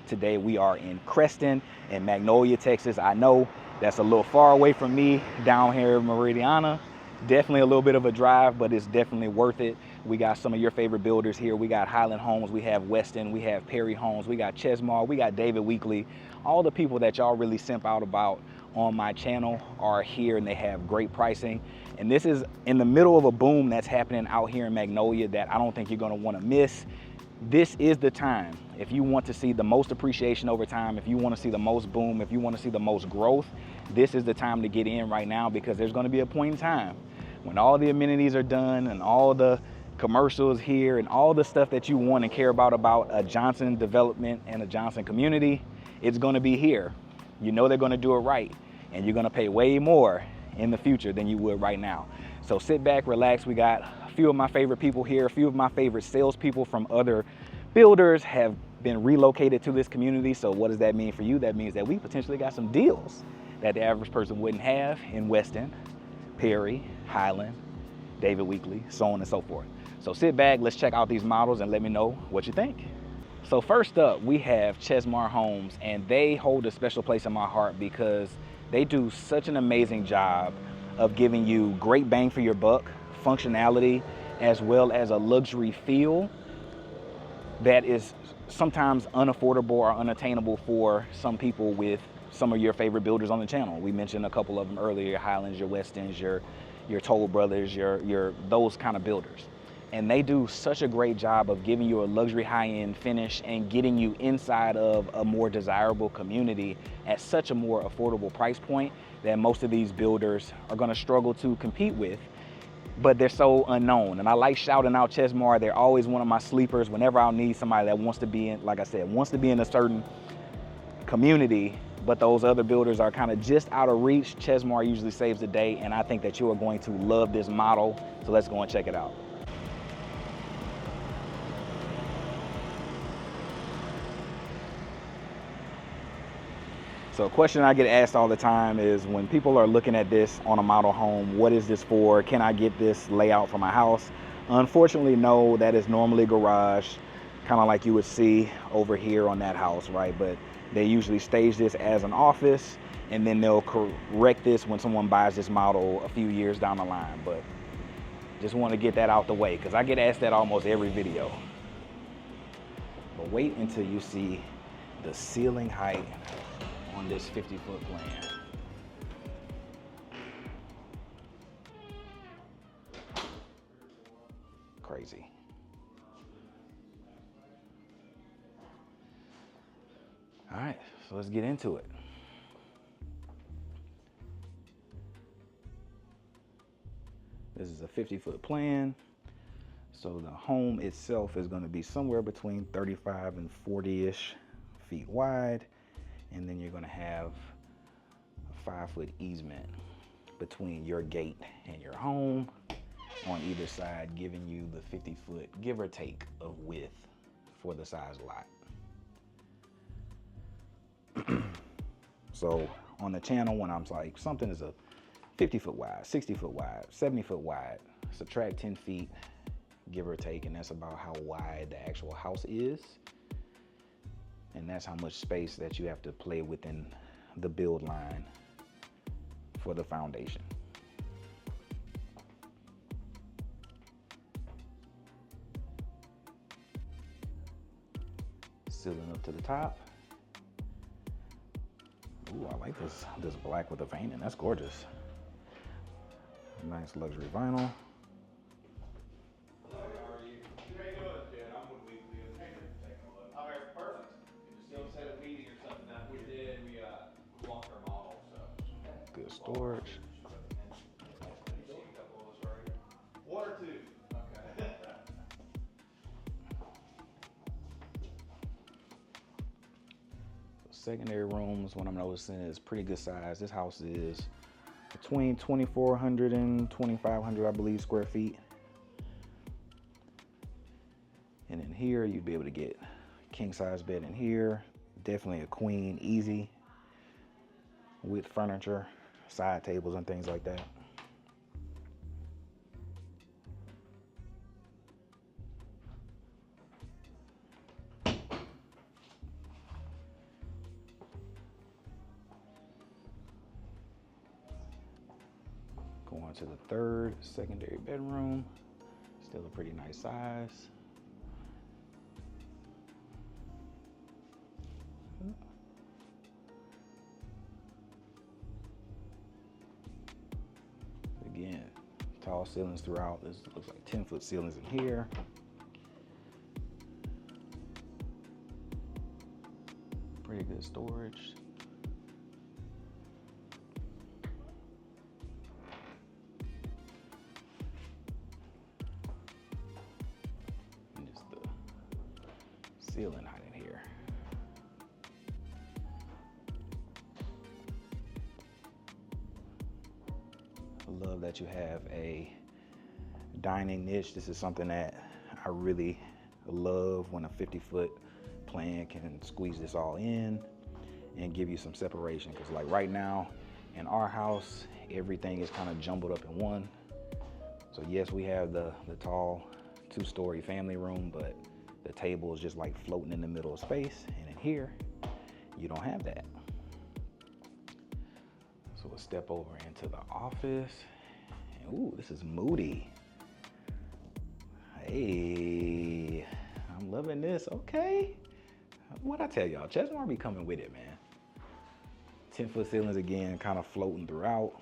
Today we are in Crestston in Magnolia, Texas. I know that's a little far away from me down here in Meridiana. Definitely a little bit of a drive, but it's definitely worth it. We got some of your favorite builders here. We got Highland Homes, we have Westin, we have Perry Homes, we got Chesmar, we got David Weekley. All the people that y'all really simp out about on my channel are here, and they have great pricing. And this is in the middle of a boom that's happening out here in Magnolia that I don't think you're gonna wanna miss. This is the time. If you want to see the most appreciation over time, if you want to see the most boom, if you want to see the most growth, this is the time to get in right now, because there's going to be a point in time when all the amenities are done and all the commercials here and all the stuff that you want and care about a Johnson development and a Johnson community, it's going to be here. You know they're going to do it right, and you're going to pay way more in the future than you would right now. So sit back, relax. We got a few of my favorite people here. A few of my favorite salespeople from other builders have been relocated to this community. So what does that mean for you? That means that we potentially got some deals that the average person wouldn't have in Westin, Perry, Highland, David Weekley, so on and so forth. So sit back, let's check out these models and let me know what you think. So first up, we have Chesmar Homes, and they hold a special place in my heart because they do such an amazing job of giving you great bang for your buck, functionality, as well as a luxury feel that is sometimes unaffordable or unattainable for some people with some of your favorite builders on the channel. We mentioned a couple of them earlier: your Highlands, your Westins, your Toll Brothers, your those kind of builders. And they do such a great job of giving you a luxury high-end finish and getting you inside of a more desirable community at such a more affordable price point that most of these builders are going to struggle to compete with, but they're so unknown. And I like shouting out Chesmar. They're always one of my sleepers whenever I'll need somebody that wants to be in, like I said, wants to be in a certain community, but those other builders are kind of just out of reach. Chesmar usually saves the day, and I think that you are going to love this model. So let's go and check it out. So a question I get asked all the time is, when people are looking at this on a model home, what is this for? Can I get this layout for my house? Unfortunately, no, that is normally garage, kind of like you would see over here on that house, right? But they usually stage this as an office, and then they'll correct this when someone buys this model a few years down the line. But just want to get that out the way, because I get asked that almost every video. But wait until you see the ceiling height on this 50-foot plan. Crazy. All right, so let's get into it. This is a 50-foot plan. So the home itself is going to be somewhere between 35 and 40-ish feet wide. And then you're going to have a 5-foot easement between your gate and your home on either side, giving you the 50-foot, give or take, of width for the size lot. So on the channel, when I'm like, something is a 50-foot wide, 60-foot wide, 70-foot wide, subtract 10 feet, give or take, and that's about how wide the actual house is. And that's how much space that you have to play within the build line for the foundation. Ceiling up to the top. Ooh, I like this black with the veining. That's gorgeous. Nice luxury vinyl. Good storage. Water too. Okay. Secondary rooms, what I'm noticing, is pretty good size. This house is between 2,400 and 2,500, I believe, square feet. And in here, you'd be able to get king size bed in here. Definitely a queen, easy, with furniture, side tables and things like that. Going to the third secondary bedroom. Still a pretty nice size. Again, tall ceilings throughout. This looks like 10-foot ceilings in here. Pretty good storage. And just the ceiling height in here. I love that you have a dining niche. This is something that I really love, when a 50-foot plan can squeeze this all in and give you some separation. Because like right now in our house, everything is kind of jumbled up in one. So yes, we have the tall 2-story family room, but the table is just like floating in the middle of space. And in here, you don't have that. So we'll step over into the office. And, ooh, this is moody. Hey, I'm loving this. Okay. What'd I tell y'all? Chesmar be coming with it, man. 10-foot ceilings again, kind of floating throughout.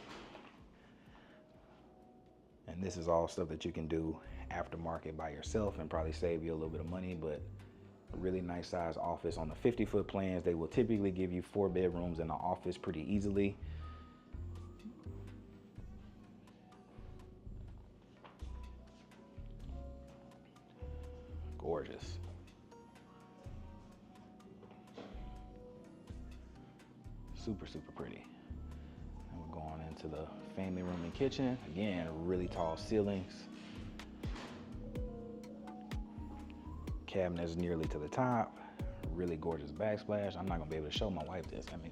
And this is all stuff that you can do aftermarket by yourself and probably save you a little bit of money, but a really nice size office. On the 50-foot plans, they will typically give you 4 bedrooms in the office pretty easily. Gorgeous. Super, super pretty. And we're going into the family room and kitchen. Again, really tall ceilings. Cabinets nearly to the top. Really gorgeous backsplash. I'm not gonna be able to show my wife this. Let me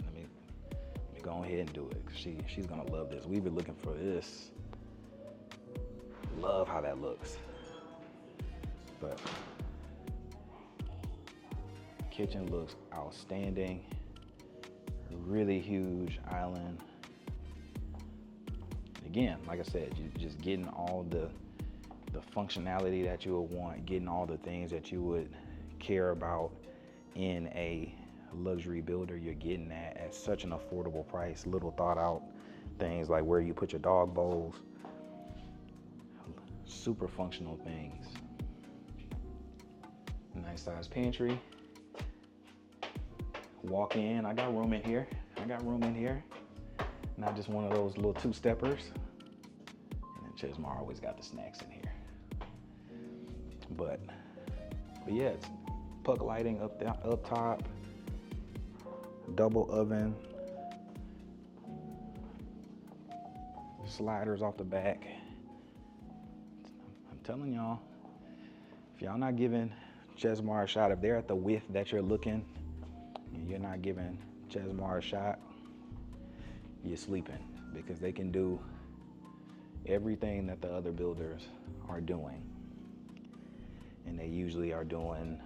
go ahead and do it. She's gonna love this. We've been looking for this. Love how that looks. But kitchen looks outstanding. Really huge island. Again, like I said, just getting all the functionality that you would want, getting all the things that you would care about in a luxury builder. You're getting that at such an affordable price. Little thought out things like where you put your dog bowls. Super functional things. Nice size pantry. Walk in, I got room in here. Not just one of those little 2-steppers. And then Chesmar always got the snacks in here. But yeah, it's puck lighting up top, double oven, sliders off the back. I'm telling y'all, if y'all not giving Chesmar a shot, if they're at the width that you're looking, and you're not giving Chesmar a shot, you're sleeping, because they can do everything that the other builders are doing. And they usually are doing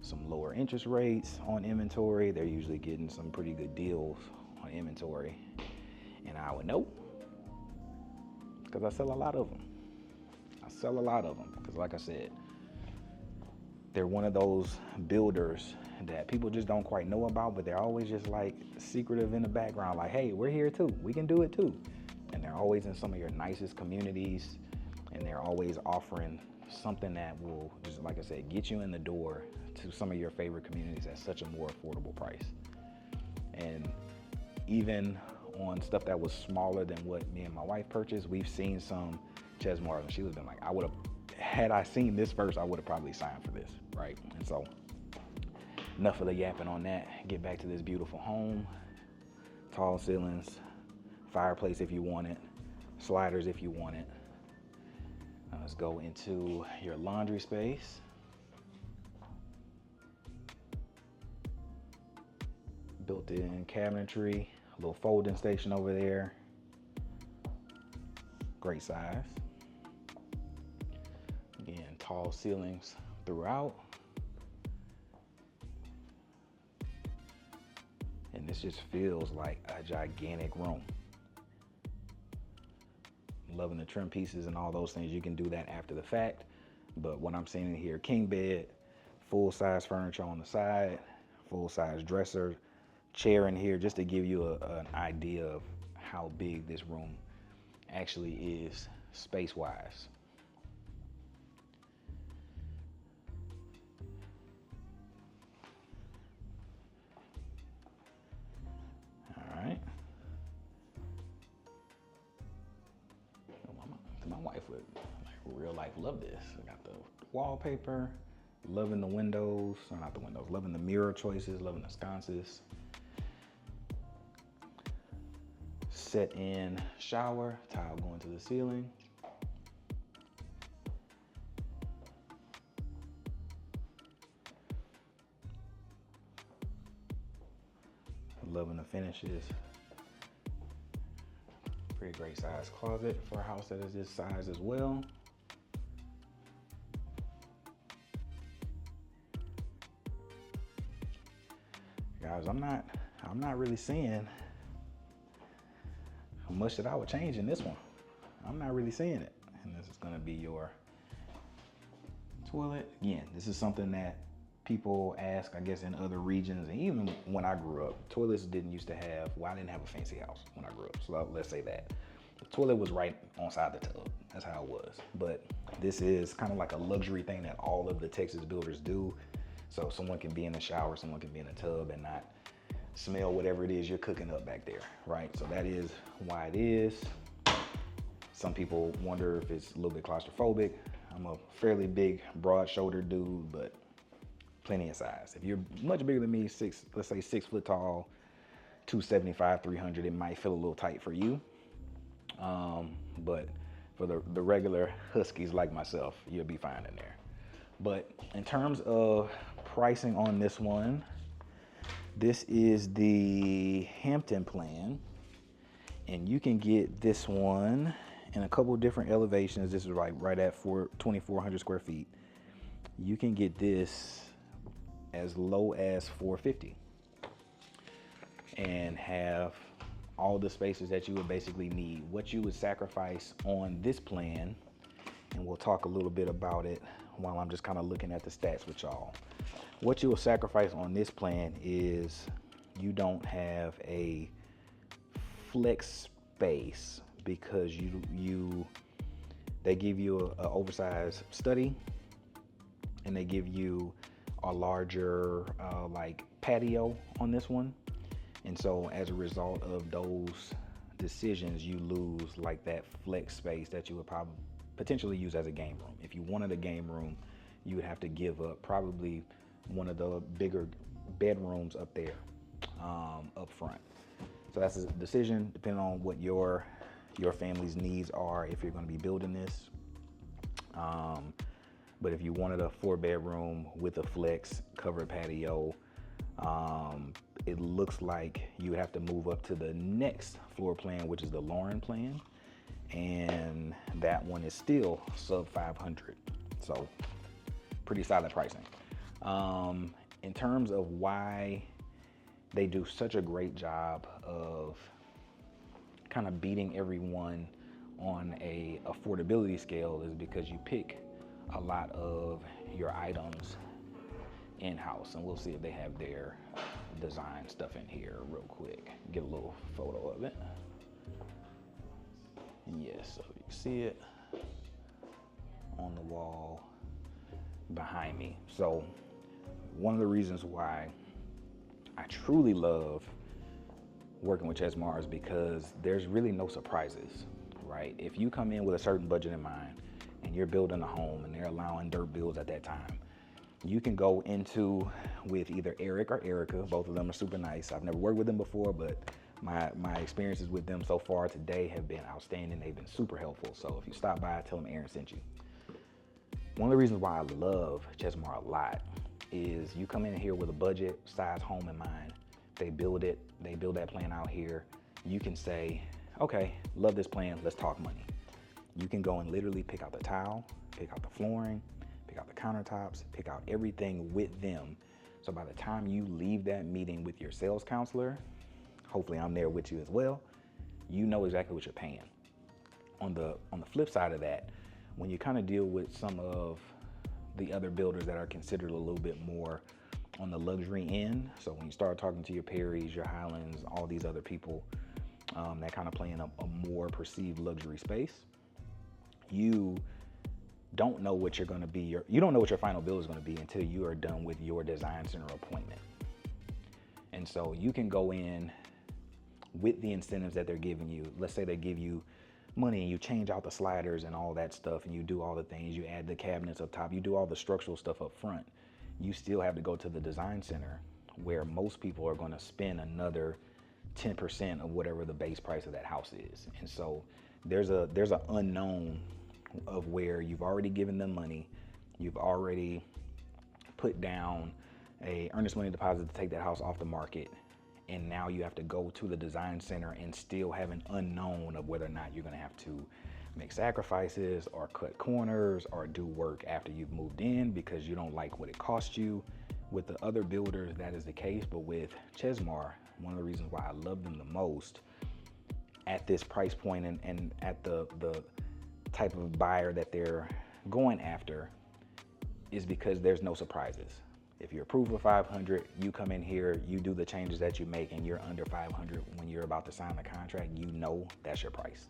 some lower interest rates on inventory. They're usually getting some pretty good deals on inventory. And I would know, because I sell a lot of them. Because like I said, they're one of those builders that people just don't quite know about, but they're always just like secretive in the background, like, hey, we're here too, we can do it too. And they're always in some of your nicest communities, and they're always offering something that will, just like I said, get you in the door to some of your favorite communities at such a more affordable price. And even on stuff that was smaller than what me and my wife purchased, we've seen some Chesmar, and she would have been like, had I seen this first, I would have probably signed for this, right? And so, enough of the yapping on that. Get back to this beautiful home. Tall ceilings, fireplace if you want it, sliders if you want it. Let's go into your laundry space. Built-in cabinetry, a little folding station over there. Great size. Again, tall ceilings throughout. And this just feels like a gigantic room. loving the trim pieces and all those things. You can do that after the fact. But what I'm seeing in here, king bed, full size furniture on the side, full size dresser, chair in here, just to give you an idea of how big this room actually is space wise. All right. My wife would, like, real life love this. I got the wallpaper, loving the windows, or not the windows, loving the mirror choices, loving the sconces. Set in shower, tile going to the ceiling. Loving the finishes. Pretty great size closet for a house that is this size as well. Guys, I'm not really seeing much that I would change in this one. I'm not really seeing it. And this is gonna be your toilet. Again, this is something that people ask, I guess, in other regions. And even when I grew up, toilets didn't used to have, well, I didn't have a fancy house when I grew up. So let's say that. The toilet was right on side the tub. That's how it was. But this is kind of like a luxury thing that all of the Texas builders do. So someone can be in the shower, someone can be in the tub and not smell whatever it is you're cooking up back there, right? So that is why it is. Some people wonder if it's a little bit claustrophobic. I'm a fairly big, broad-shouldered dude, but plenty of size. If you're much bigger than me, let's say 6 foot tall, 275, 300, it might feel a little tight for you. But for the regular huskies like myself, you'll be fine in there. But in terms of pricing on this one, this is the Hampton plan, and you can get this one in a couple different elevations. This is right at 2,400 square feet. You can get this as low as $450 and have all the spaces that you would basically need. What you would sacrifice on this plan, and we'll talk a little bit about it while I'm just kind of looking at the stats with y'all. What you will sacrifice on this plan is you don't have a flex space because they give you an oversized study, and they give you a larger like patio on this one. And so as a result of those decisions, you lose like that flex space that you would probably potentially use as a game room. If you wanted a game room, you would have to give up probably one of the bigger bedrooms up there, up front. So that's a decision depending on what your family's needs are if you're going to be building this. But if you wanted a 4-bedroom with a flex covered patio, it looks like you would have to move up to the next floor plan, which is the Lauren plan, and that one is still sub 500. So pretty solid pricing. In terms of why they do such a great job of kind of beating everyone on a affordability scale is because you pick a lot of your items in-house, and we'll see if they have their design stuff in here real quick. Get a little photo of it. Yes, so you can see it on the wall behind me. So one of the reasons why I truly love working with Chesmar is because there's really no surprises, right? If you come in with a certain budget in mind and you're building a home and they're allowing dirt builds at that time, you can go into with either Eric or Erica. Both of them are super nice. I've never worked with them before, but my experiences with them so far today have been outstanding. They've been super helpful. So if you stop by, tell them Aaron sent you. One of the reasons why I love Chesmar a lot is you come in here with a budget size home in mind. They build it, they build that plan out here. You can say, okay, love this plan, let's talk money. You can go and literally pick out the tile, pick out the flooring, pick out the countertops, pick out everything with them. So by the time you leave that meeting with your sales counselor, hopefully I'm there with you as well, you know exactly what you're paying on the flip side of that, when you kind of deal with some of the other builders that are considered a little bit more on the luxury end, so when you start talking to your Perrys, your Highlands, all these other people that kind of play in a more perceived luxury space, you don't know what you're going to be, you don't know what your final bill is going to be until you are done with your design center appointment. And so you can go in with the incentives that they're giving you. Let's say they give you money and you change out the sliders and all that stuff, and you do all the things, you add the cabinets up top, you do all the structural stuff up front. You still have to go to the design center, where most people are going to spend another 10% of whatever the base price of that house is. And so there's an unknown of where you've already given them money, you've already put down a earnest money deposit to take that house off the market, and now you have to go to the design center and still have an unknown of whether or not you're going to have to make sacrifices or cut corners or do work after you've moved in because you don't like what it cost you. With the other builders, that is the case, but with Chesmar, one of the reasons why I love them the most at this price point and at the type of buyer that they're going after is because there's no surprises. If you're approved for 500, you come in here, you do the changes that you make, and you're under 500 when you're about to sign the contract, you know that's your price.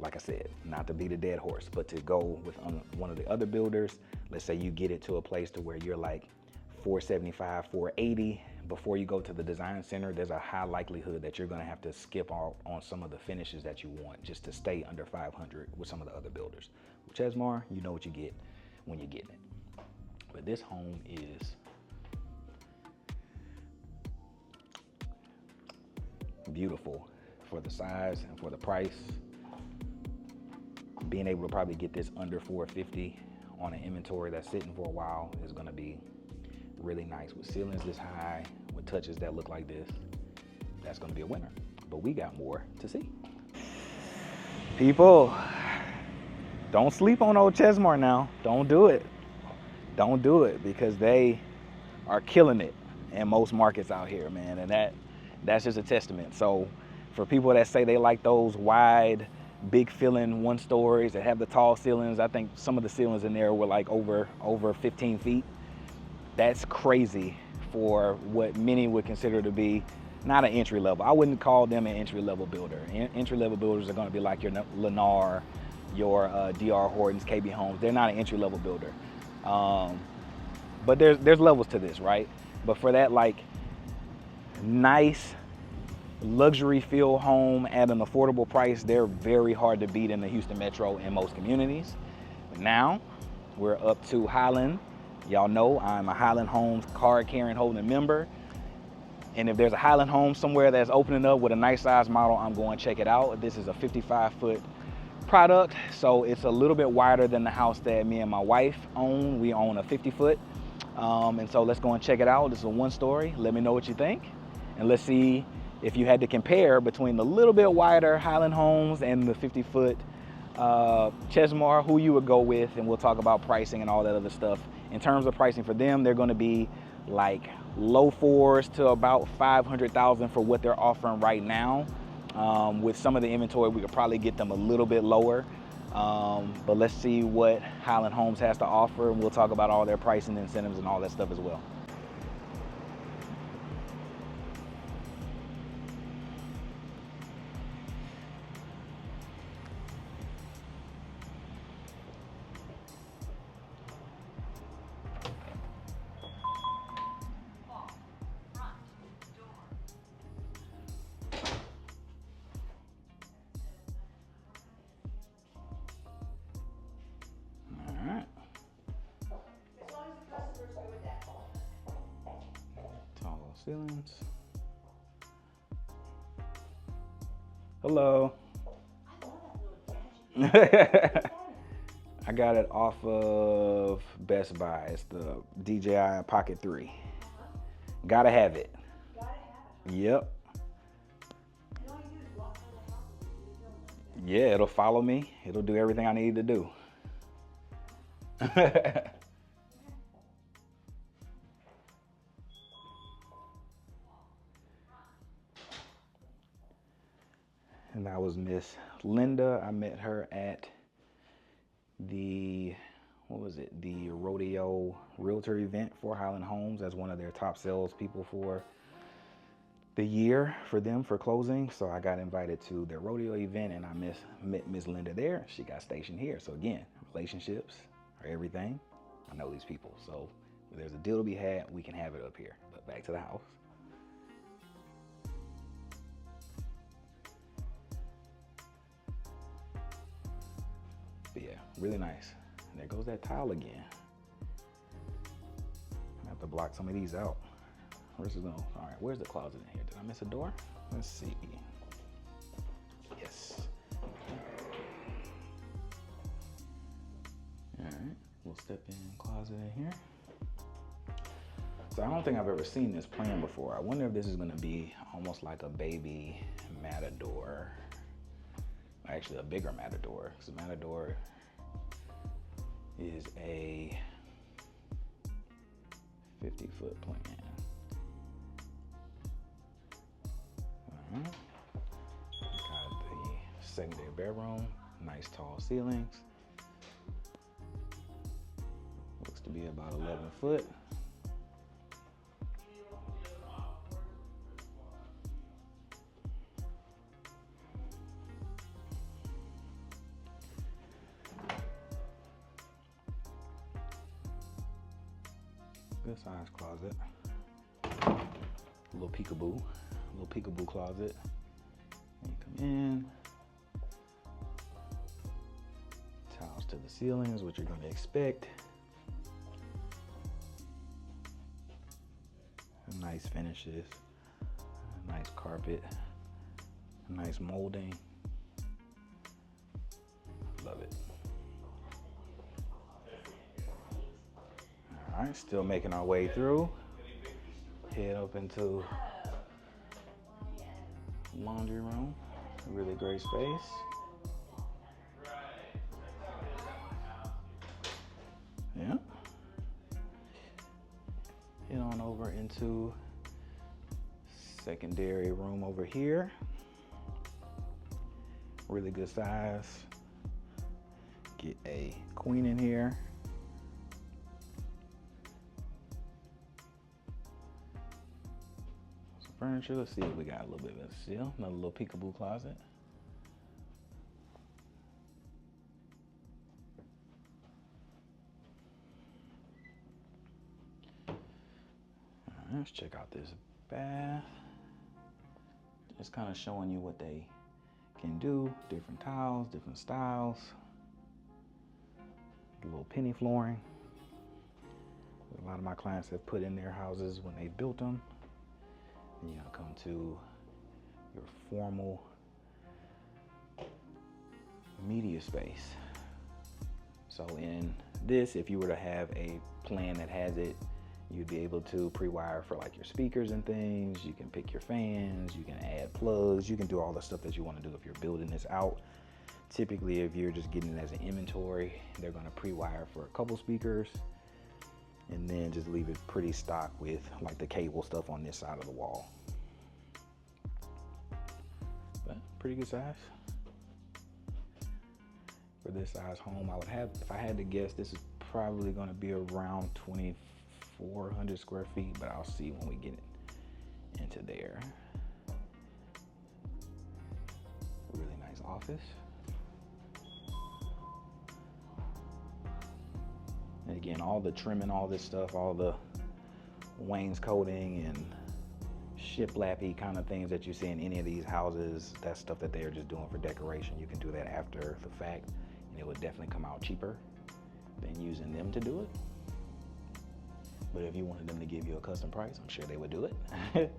Like I said, not to beat a dead horse, but to go with one of the other builders, let's say you get it to a place to where you're like 475, 480, before you go to the design center, there's a high likelihood that you're gonna have to skip on some of the finishes that you want just to stay under 500 with some of the other builders. With Chesmar, you know what you get when you're getting it. But this home is beautiful for the size and for the price. Being able to probably get this under 450 on an inventory that's sitting for a while is gonna be really nice. With ceilings this high, with touches that look like this, that's gonna be a winner. But we got more to see. People, don't sleep on old Chesmar now. Don't do it. Don't do it, because they are killing it in most markets out here, man. And that's just a testament. So for people that say they like those wide, big filling one stories that have the tall ceilings, I think some of the ceilings in there were like over 15 feet. That's crazy for what many would consider to be not an entry level. I wouldn't call them an entry level builder. Entry level builders are going to be like your Lennar, your DR Hortons, KB Homes. They're not an entry level builder. But there's levels to this, right? But for that like nice luxury feel home at an affordable price, they're very hard to beat in the Houston Metro in most communities. But now we're up to Highland. Y'all know I'm a Highland Homes card carrying holding member. And if there's a Highland Home somewhere that's opening up with a nice size model, I'm going to check it out. This is a 55-foot product, so it's a little bit wider than the house that me and my wife own. We own a 50-foot. And so let's go and check it out. This is a one story. Let me know what you think. And let's see if you had to compare between the little bit wider Highland Homes and the 50-foot Chesmar, who you would go with, and we'll talk about pricing and all that other stuff. In terms of pricing for them, they're going to be like low fours to about 500,000 for what they're offering right now. With some of the inventory, we could probably get them a little bit lower. But let's see what Highland Homes has to offer, and we'll talk about all their pricing incentives and all that stuff as well. Tall ceilings. Hello. I got it off of Best Buy. It's the DJI Pocket 3. Gotta have it. Yep. Yeah, it'll follow me. It'll do everything I need to do. And that was Miss Linda. I met her at the, what was it? The rodeo realtor event for Highland Homes as one of their top sales people for the year for them for closing. So I got invited to their rodeo event and I met Miss Linda there. She got stationed here. So again, relationships are everything. I know these people. So if there's a deal to be had, we can have it up here. But back to the house. But yeah, really nice. And there goes that tile again. I have to block some of these out. Where's it going? All right, where's the closet in here? Did I miss a door? Let's see. Yes. All right, we'll step in closet in here. So I don't think I've ever seen this plan before. I wonder if this is gonna be almost like a baby matador. Actually a bigger matador, because the matador is a 50-foot plan. Got the secondary bedroom, nice tall ceilings. Looks to be about 11 foot. Good size closet. A little peekaboo closet. And you come in. Tiles to the ceiling is what you're going to expect. Nice finishes. Nice carpet. Nice molding. Love it. All right, still making our way through. Head up into laundry room. Really great space. Yeah. Head on over into secondary room over here. Really good size. Get a queen in here. Furniture, let's see if we got a little bit of a seal. Another little peekaboo closet. All right, let's check out this bath. Just kind of showing you what they can do. Different tiles, different styles. A little penny flooring. A lot of my clients have put in their houses when they built them. Then you're gonna come to your formal media space. So in this, if you were to have a plan that has it, you'd be able to pre-wire for like your speakers and things. You can pick your fans, you can add plugs, you can do all the stuff that you want to do if you're building this out. Typically, if you're just getting it as an inventory, they're gonna pre-wire for a couple speakers and then just leave it pretty stock with like the cable stuff on this side of the wall. But pretty good size. For this size home, I would have, if I had to guess, this is probably gonna be around 2,400 square feet, but I'll see when we get it into there. Really nice office. And again, all the trimming, all this stuff, all the wainscoting and shiplappy kind of things that you see in any of these houses, that's stuff that they're just doing for decoration. You can do that after the fact, and it would definitely come out cheaper than using them to do it. But if you wanted them to give you a custom price, I'm sure they would do it.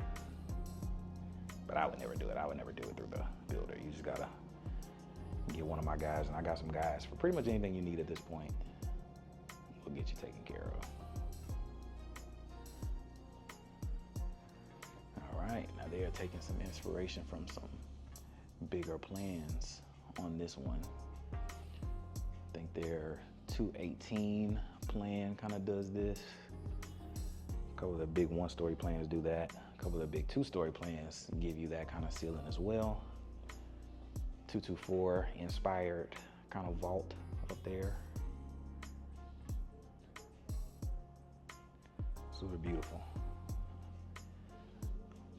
But I would never do it. I would never do it through the builder. You just gotta get one of my guys, and I got some guys for pretty much anything you need at this point. We'll get you taken care of. All right, now they are taking some inspiration from some bigger plans on this one. I think their 218 plan kind of does this. A couple of the big one-story plans do that. A couple of the big two-story plans give you that kind of ceiling as well. 224 inspired kind of vault up there. Super beautiful.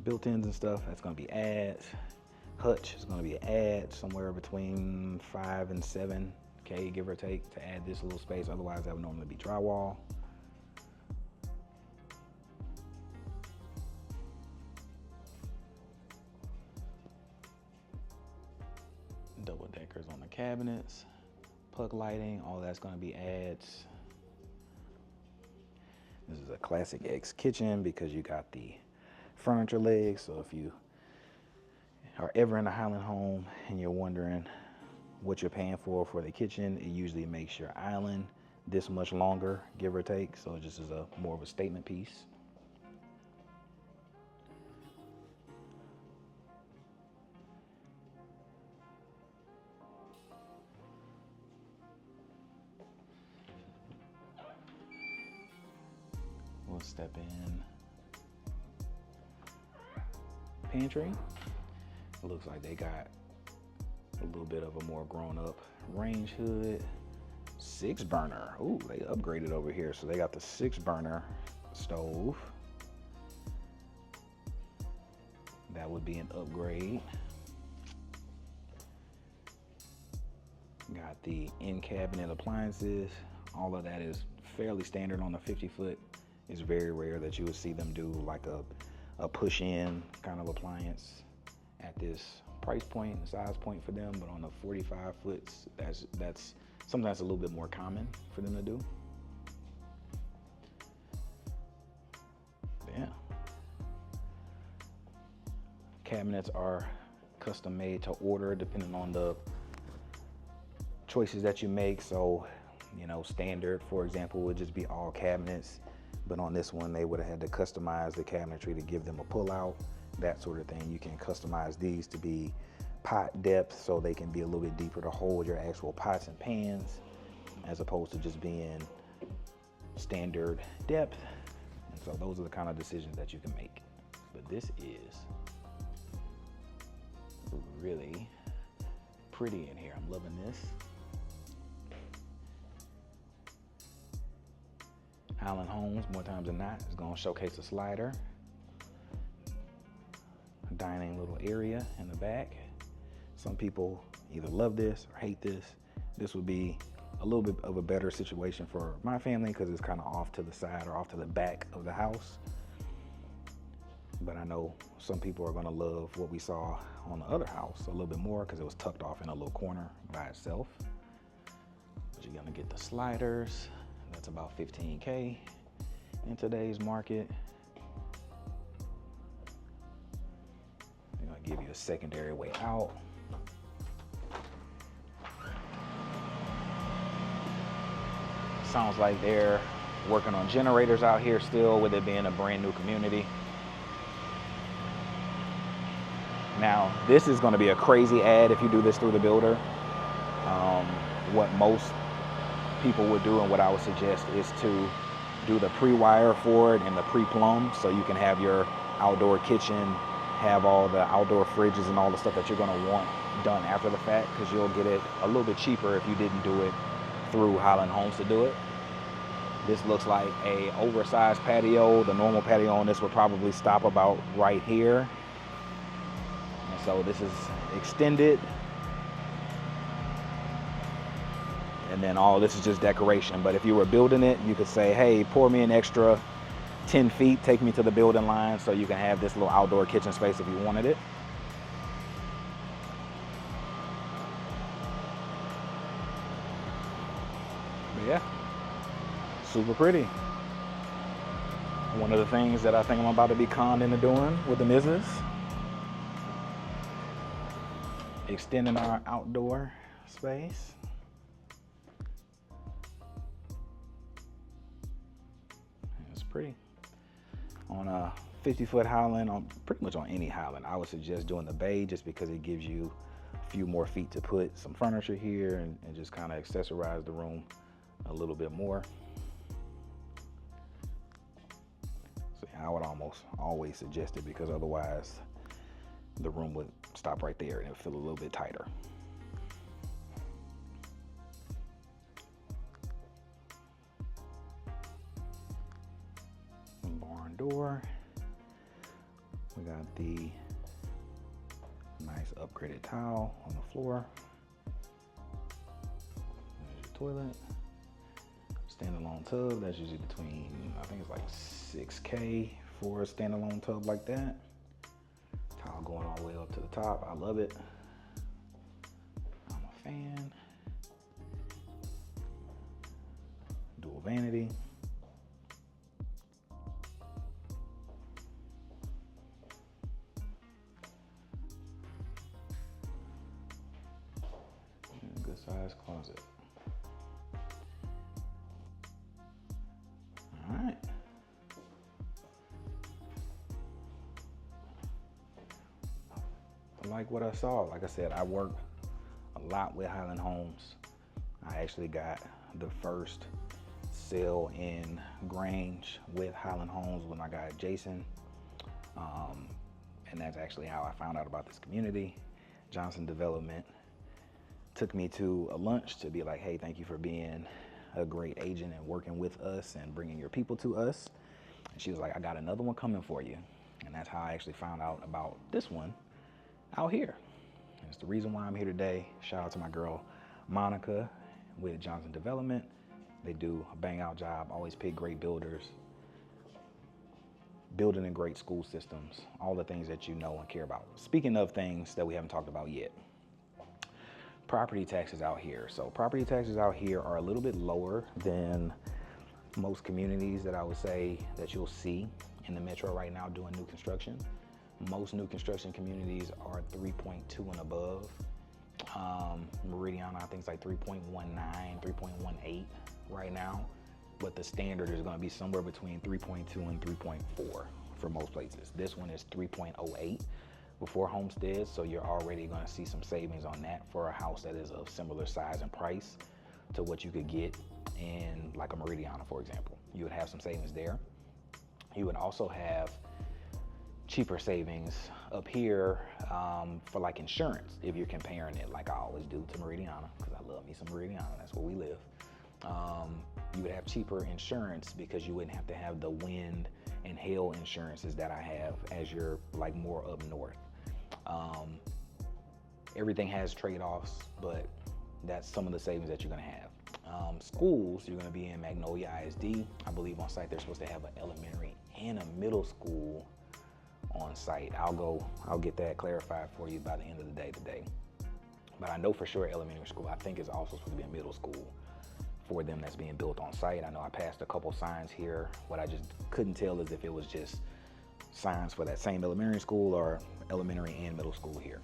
Built-ins and stuff, that's gonna be adds. Hutch is gonna be an add somewhere between 5 and 7K, give or take, to add this little space. Otherwise, that would normally be drywall. Double deckers on the cabinets, plug lighting, all that's gonna be adds. This is a classic X kitchen because you got the furniture legs. So if you are ever in a Highland home and you're wondering what you're paying for the kitchen, it usually makes your island this much longer, give or take. So it just is a more of a statement piece. We'll step in. Pantry. It looks like they got a little bit of a more grown-up range hood. 6-burner. Ooh, they upgraded over here. So they got the 6-burner stove. That would be an upgrade. Got the in-cabinet appliances. All of that is fairly standard on the 50-foot. It's very rare that you would see them do like a push-in kind of appliance at this price point and size point for them, but on the 45 foots, that's sometimes a little bit more common for them to do. Yeah. Cabinets are custom made to order depending on the choices that you make. So, you know, standard, for example, would just be all cabinets. But on this one, they would have had to customize the cabinetry to give them a pull-out, that sort of thing. You can customize these to be pot depth, so they can be a little bit deeper to hold your actual pots and pans, as opposed to just being standard depth. And so those are the kind of decisions that you can make. But this is really pretty in here. I'm loving this. Highland Homes, more times than not, is gonna showcase a slider. A dining little area in the back. Some people either love this or hate this. This would be a little bit of a better situation for my family because it's kind of off to the side or off to the back of the house. But I know some people are gonna love what we saw on the other house a little bit more because it was tucked off in a little corner by itself. But you're gonna get the sliders. That's about 15K in today's market. They're gonna give you a secondary way out. Sounds like they're working on generators out here still, with it being a brand new community. Now, this is gonna be a crazy ad if you do this through the builder. What most people would do, and what I would suggest, is to do the pre-wire for it and the pre-plumb, so you can have your outdoor kitchen, have all the outdoor fridges and all the stuff that you're going to want done after the fact, because you'll get it a little bit cheaper if you didn't do it through Highland Homes to do it. This looks like a oversized patio. The normal patio on this would probably stop about right here, and so this is extended. And then all this is just decoration. But if you were building it, you could say, hey, pour me an extra 10 feet, take me to the building line, so you can have this little outdoor kitchen space if you wanted it. But yeah, super pretty. One of the things that I think I'm about to be conned into doing with the missus, extending our outdoor space. Pretty. On a 50-foot Highland, on pretty much on any Highland, I would suggest doing the bay, just because it gives you a few more feet to put some furniture here and just kind of accessorize the room a little bit more. So yeah, I would almost always suggest it, because otherwise the room would stop right there and it would feel a little bit tighter. door. We got the nice upgraded tile on the floor. There's your toilet. Standalone tub, that's usually between, I think it's like $6K for a standalone tub like that. Tile going all the way up to the top, I love it. I'm a fan. Dual vanity. And a good sized closet. All right. I like what I saw. Like I said, I work a lot with Highland Homes. I actually got the first sale in Grange with Highland Homes with my guy Jason. And that's actually how I found out about this community. Johnson Development took me to a lunch to be like, hey, thank you for being a great agent and working with us and bringing your people to us. And she was like, I got another one coming for you. And that's how I actually found out about this one out here. And it's the reason why I'm here today. Shout out to my girl Monica with Johnson Development. They do a bang out job, always pick great builders, building in great school systems, all the things that you know and care about. Speaking of things that we haven't talked about yet, property taxes out here. So property taxes out here are a little bit lower than most communities that I would say that you'll see in the metro right now doing new construction. Most new construction communities are 3.2 and above. Meridiana, I think it's like 3.19, 3.18 right now. But the standard is going to be somewhere between 3.2 and 3.4 for most places. This one is 3.08 before homestead, so you're already going to see some savings on that for a house that is of similar size and price to what you could get in like a Meridiana, for example. You would have some savings there. You would also have cheaper savings up here for like insurance if you're comparing it like I always do to Meridiana, because I love me some Meridiana, that's where we live. You would have cheaper insurance because you wouldn't have to have the wind and hail insurances that I have as you're like more up north. Everything has trade-offs, but that's some of the savings that you're gonna have. Schools, you're gonna be in Magnolia ISD. I believe on site they're supposed to have an elementary and a middle school on site. I'll get that clarified for you by the end of the day today. But I know for sure elementary school, I think is also supposed to be a middle school for them that's being built on site. I know I passed a couple signs here. What I just couldn't tell is if it was just signs for that same elementary school or elementary and middle school here.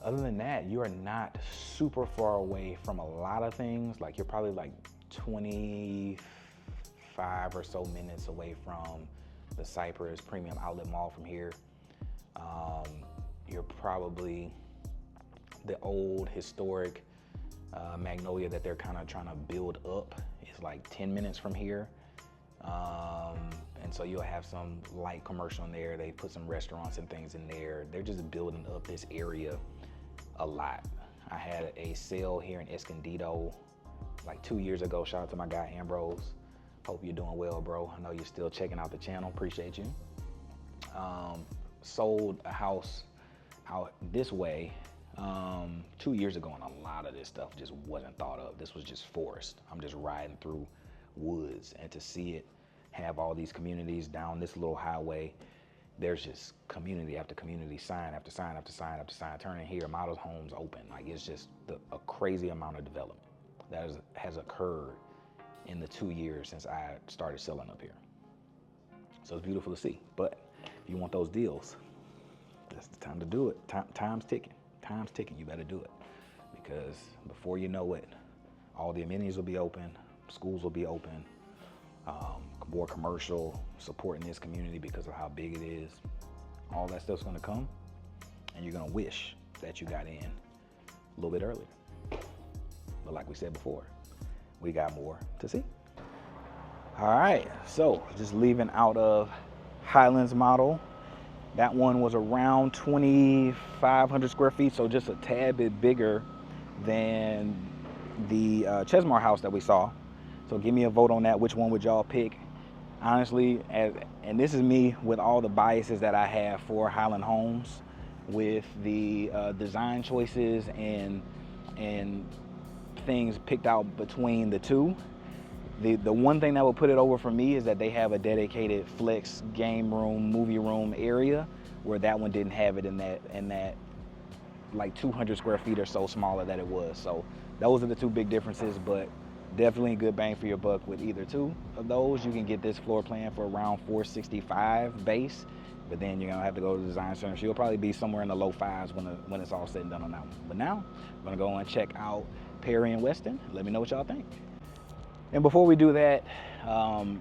Other than that, you are not super far away from a lot of things. Like you're probably like 25 or so minutes away from the Cypress Premium Outlet Mall from here. You're probably the old historic Magnolia that they're kind of trying to build up is like 10 minutes from here. And so you'll have some light commercial in there. They put some restaurants and things in there. They're just building up this area a lot. I had a sale here in Escondido like 2 years ago. Shout out to my guy Ambrose. Hope you're doing well, bro. I know you're still checking out the channel. Appreciate you. Sold a house out this way 2 years ago, and a lot of this stuff just wasn't thought of. This was just forest. I'm just riding through woods, and to see it have all these communities down this little highway, there's just community after community, sign after sign after sign after sign. Turning here, model homes open. Like it's just a crazy amount of development that has occurred in the 2 years since I started selling up here. So it's beautiful to see. But if you want those deals, that's the time to do it. Time's ticking. Time's ticking. You better do it, because before you know it, all the amenities will be open, schools will be open, more commercial support in this community because of how big it is. All that stuff's gonna come, and you're gonna wish that you got in a little bit earlier. But like we said before, we got more to see. All right, so just leaving out of Highlands model. That one was around 2,500 square feet, so just a tad bit bigger than the Chesmar house that we saw. So give me a vote on that. Which one would y'all pick? honestly, and this is me with all the biases that I have for Highland Homes, with the design choices and things picked out between the two. The one thing that would put it over for me is that they have a dedicated flex game room, movie room area, where that one didn't have it in that like 200 square feet or so smaller that it was. So those are the two big differences, but definitely a good bang for your buck with either two of those. You can get this floor plan for around 465 base, but then you're gonna have to go to the design center. So you'll probably be somewhere in the low fives when it's all said and done on that one. But now I'm gonna go and check out Perry and Westin. Let me know what y'all think. And before we do that,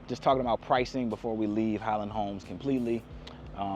just talking about pricing before we leave Highland Homes completely.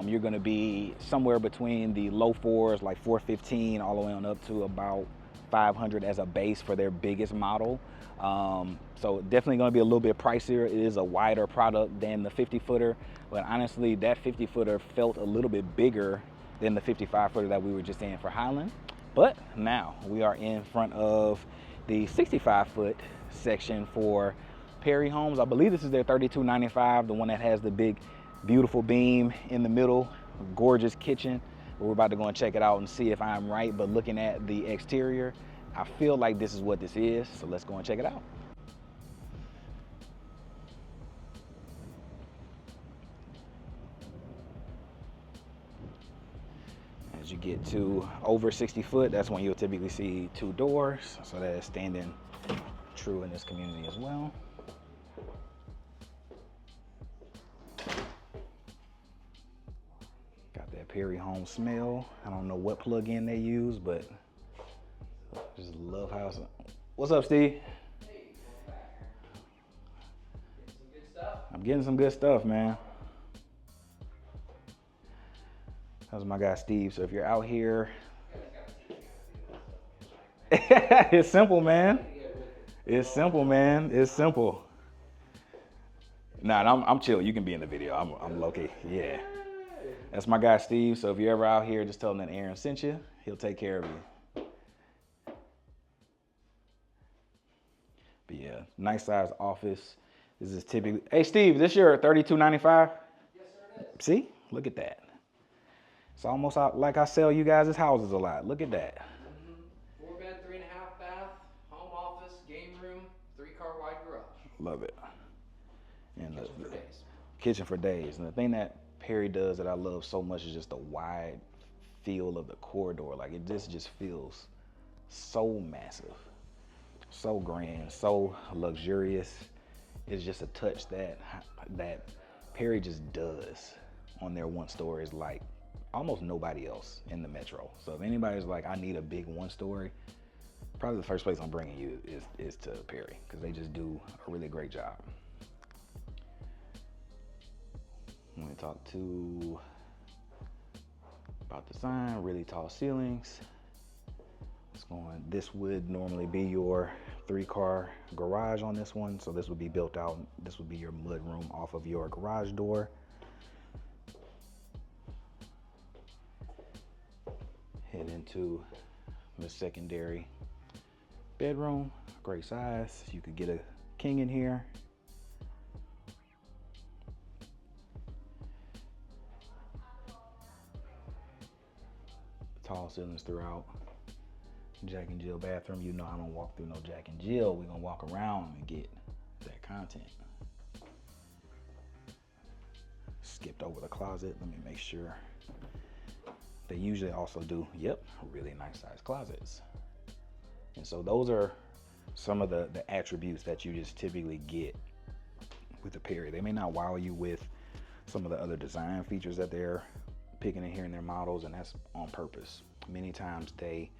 You're going to be somewhere between the low fours, like 415, all the way on up to about 500 as a base for their biggest model. So definitely going to be a little bit pricier. It is a wider product than the 50-footer, but honestly, that 50-footer felt a little bit bigger than the 55-footer that we were just in for Highland. But now we are in front of the 65-foot section for Perry Homes. I believe this is their 3295, the one that has the big beautiful beam in the middle, gorgeous kitchen. We're about to go and check it out and see if I'm right, but looking at the exterior, I feel like this is what this is, so let's go and check it out. As you get to over 60 foot, that's when you'll typically see two doors, so that is standing true in this community as well. Perry Home smell. I don't know what plug-in they use, but just love how it's. What's up, Steve? Hey, welcome back. Getting some good stuff? I'm getting some good stuff, man. That's my guy, Steve. So if you're out here, it's simple, man. It's simple, man. It's simple. Nah, I'm chill. You can be in the video. I'm low-key. Yeah. That's my guy, Steve. So if you're ever out here, just tell him that Aaron sent you. He'll take care of you. But yeah, nice size office. This is typically, hey Steve, this your 3295? Yes, sir, it is. See, look at that. It's almost like I sell you guys' houses a lot. Look at that. 4-bed, 3.5 bath, home office, game room, 3-car wide garage. Love it. And Kitchen for days. Kitchen for days. And the thing that Perry does that I love so much is just the wide feel of the corridor. Like it just feels so massive, so grand, so luxurious. It's just a touch that Perry just does on their one stories like almost nobody else in the metro. So if anybody's like, I need a big one story, probably the first place I'm bringing you is to Perry, because they just do a really great job. I'm going to talk to about the sign, really tall ceilings. This would normally be your 3-car garage on this one. So this would be built out. This would be your mud room off of your garage door. Head into the secondary bedroom, great size. You could get a king in here. Tall ceilings throughout. Jack and Jill bathroom. You know I don't walk through no Jack and Jill. We're gonna walk around and get that content. Skipped over the closet. Let me make sure. They usually also do, yep, really nice size closets. And so those are some of the attributes that you just typically get with the Perry. They may not wow you with some of the other design features that they're picking and hearing their models, and that's on purpose. Many times they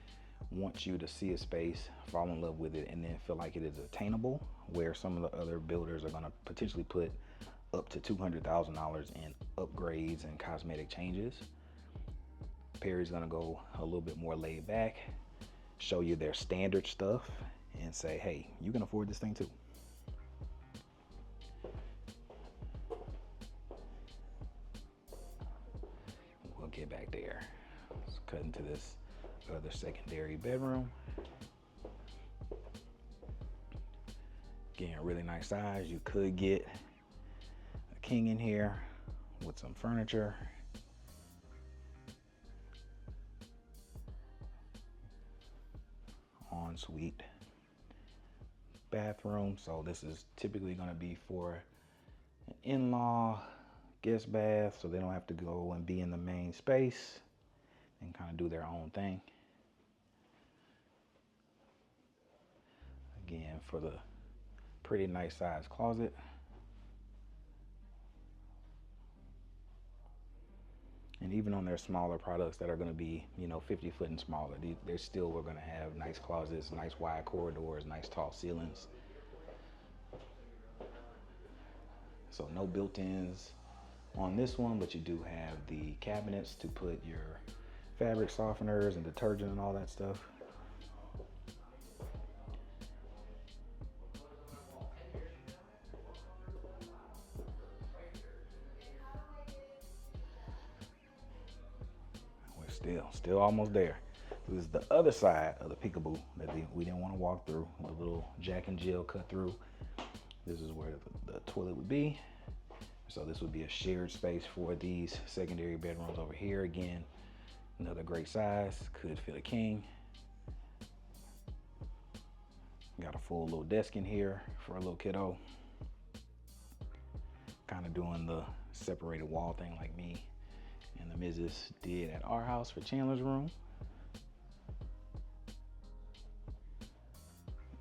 want you to see a space, fall in love with it, and then feel like it is attainable, where some of the other builders are going to potentially put up to $200,000 in upgrades and cosmetic changes. Perry's going to go a little bit more laid back, show you their standard stuff, and say, hey, you can afford this thing too. We'll get back there. Let's cut into this other secondary bedroom. Again, really nice size. You could get a king in here with some furniture. Ensuite bathroom. So this is typically going to be for an in-law guest bath, so they don't have to go and be in the main space and kind of do their own thing. Again, for the pretty nice size closet. And even on their smaller products that are going to be, 50 foot and smaller, they're still going to have nice closets, nice wide corridors, nice tall ceilings. So no built-ins on this one, but you do have the cabinets to put your fabric softeners and detergent and all that stuff. Still almost there. This is the other side of the peekaboo that we didn't want to walk through. The little Jack and Jill cut through. This is where the toilet would be. So this would be a shared space for these secondary bedrooms over here. Again, another great size, could fit a king. Got a full little desk in here for a little kiddo. Kind of doing the separated wall thing like me and the missus did at our house for Chandler's room.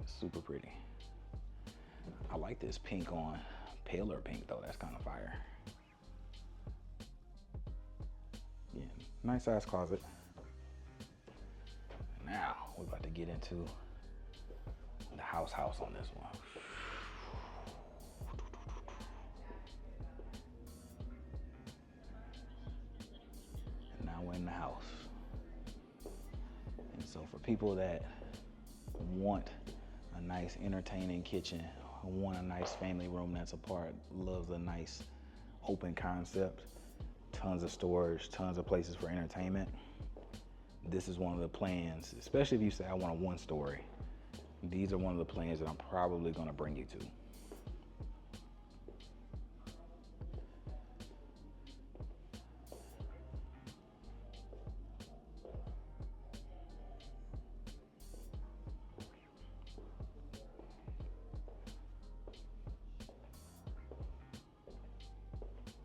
Super pretty. I like this pink on paler pink though, that's kind of fire. Yeah, nice size closet. Now we're about to get into the house on this one. And now we're in the house. And so for people that want a nice entertaining kitchen, want a nice family room that's apart, loves a nice open concept, tons of storage, tons of places for entertainment, this is one of the plans, especially if you say I want a one story. These are one of the plans that I'm probably going to bring you to.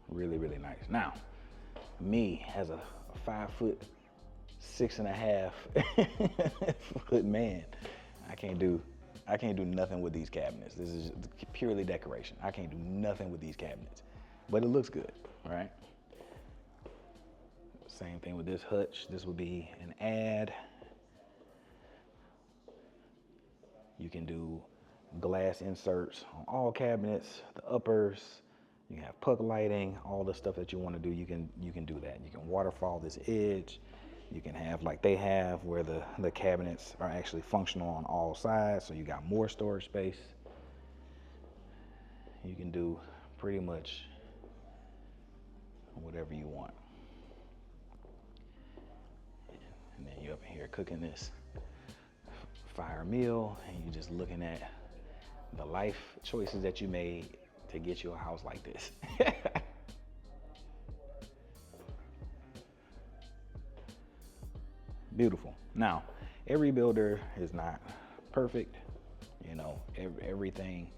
Really, really nice. Now, me as a 5'6.5" foot man, I can't do nothing with these cabinets. This is purely decoration. I can't do nothing with these cabinets, but it looks good, right? Same thing with this hutch. This would be an add. You can do glass inserts on all cabinets, the uppers. You can have puck lighting, all the stuff that you want to do. You can do that. You can waterfall this edge. You can have like they have where the cabinets are actually functional on all sides, so you got more storage space. You can do pretty much whatever you want. And then you're up in here cooking this fire meal, and you're just looking at the life choices that you made to get you a house like this. Beautiful. Now, every builder is not perfect. Everything,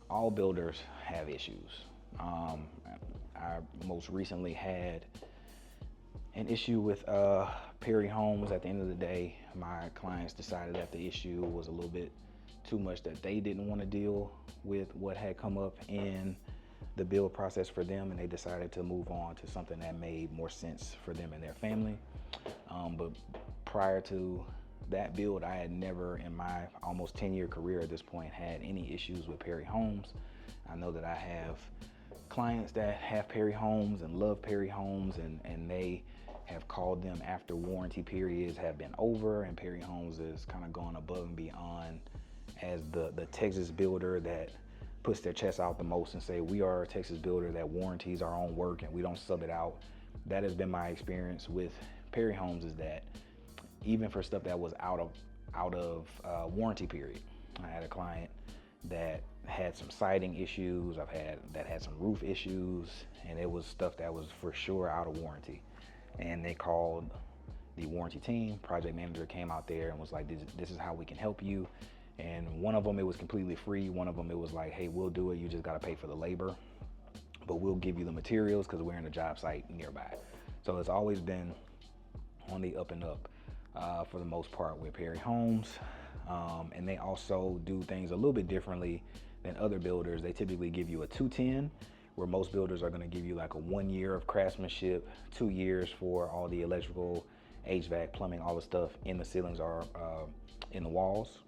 all builders have issues. I most recently had an issue with Perry Homes. At the end of the day, my clients decided that the issue was a little bit too much, that they didn't want to deal with what had come up in the build process for them, and they decided to move on to something that made more sense for them and their family. But prior to that build, I had never in my almost 10-year career at this point had any issues with Perry Homes. I know that I have clients that have Perry Homes and love Perry Homes, and they have called them after warranty periods have been over, and Perry Homes has kind of gone above and beyond as the Texas builder that puts their chest out the most and say, we are a Texas builder that warranties our own work and we don't sub it out. That has been my experience with Perry Homes, is that even for stuff that was out of warranty period, I had a client that had some siding issues. I've had that had some roof issues, and it was stuff that was for sure out of warranty. And they called the warranty team. Project manager came out there and was like, this is how we can help you. And one of them, it was completely free. One of them, it was like, hey, we'll do it. You just got to pay for the labor, but we'll give you the materials because we're in a job site nearby. So it's always been on the up and up for the most part with Perry Homes. And they also do things a little bit differently than other builders. They typically give you a 210, where most builders are going to give you like a 1 year of craftsmanship, 2 years for all the electrical, HVAC, plumbing, all the stuff in the ceilings or in the walls.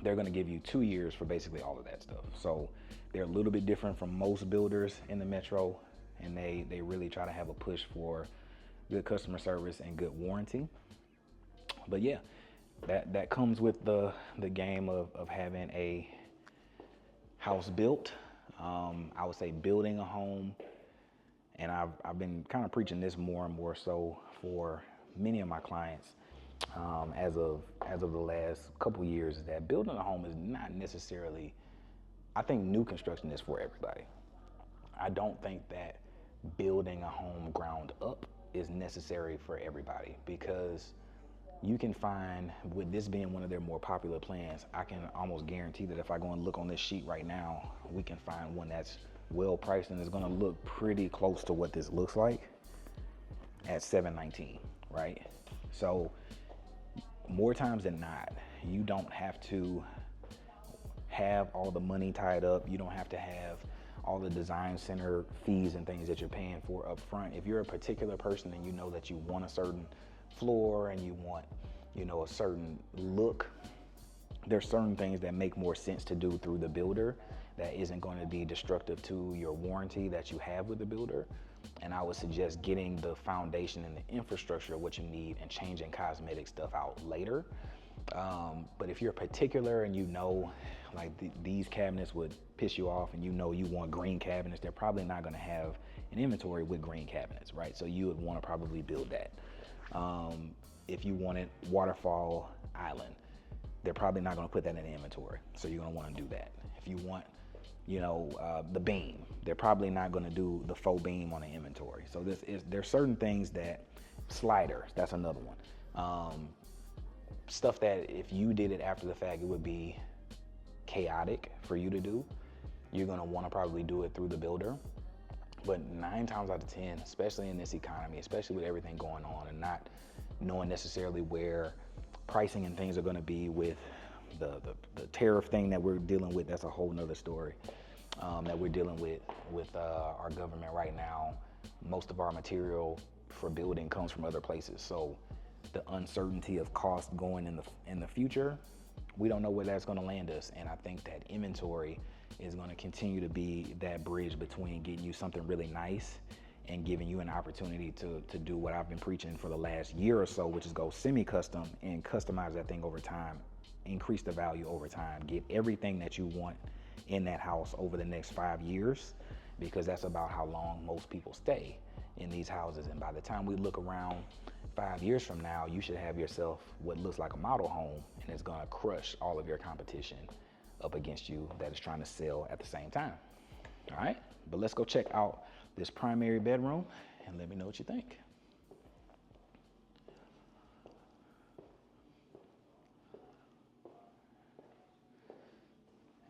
They're going to give you 2 years for basically all of that stuff. So they're a little bit different from most builders in the metro, and they really try to have a push for good customer service and good warranty. But yeah, that comes with the game of having a house built. I would say building a home, and I've been kind of preaching this more and more so for many of my clients as of the last couple years, is that building a home is not necessarily, I think new construction is for everybody. I don't think that building a home ground up is necessary for everybody, because you can find, with this being one of their more popular plans, I can almost guarantee that if I go and look on this sheet right now, we can find one that's well priced and is going to look pretty close to what this looks like at $719, right? So more times than not, you don't have to have all the money tied up. You don't have to have all the design center fees and things that you're paying for up front. If you're a particular person and you know that you want a certain floor and you want, a certain look, there's certain things that make more sense to do through the builder that isn't going to be destructive to your warranty that you have with the builder. And I would suggest getting the foundation and the infrastructure of what you need and changing cosmetic stuff out later. But if you're particular and like these cabinets would piss you off, and you want green cabinets, they're probably not going to have an inventory with green cabinets, right? So you would want to probably build that. If you wanted waterfall island, they're probably not going to put that in the inventory, so you're going to want to do that. If you want, the beam, they're probably not going to do the faux beam on the inventory. So there's certain things that, sliders, that's another one. Stuff that if you did it after the fact, it would be chaotic for you to do. You're going to want to probably do it through the builder. But 9 times out of 10, especially in this economy, especially with everything going on and not knowing necessarily where pricing and things are going to be with the tariff thing that we're dealing with, that's a whole nother story that we're dealing with our government right now. Most of our material for building comes from other places. So the uncertainty of cost going in the future, we don't know where that's going to land us. And I think that inventory is going to continue to be that bridge between getting you something really nice and giving you an opportunity to do what I've been preaching for the last year or so, which is go semi-custom and customize that thing over time, increase the value over time, get everything that you want in that house over the next 5 years, because that's about how long most people stay in these houses. And by the time we look around 5 years from now, you should have yourself what looks like a model home, and it's going to crush all of your competition up against you that is trying to sell at the same time. All right, but let's go check out this primary bedroom and let me know what you think.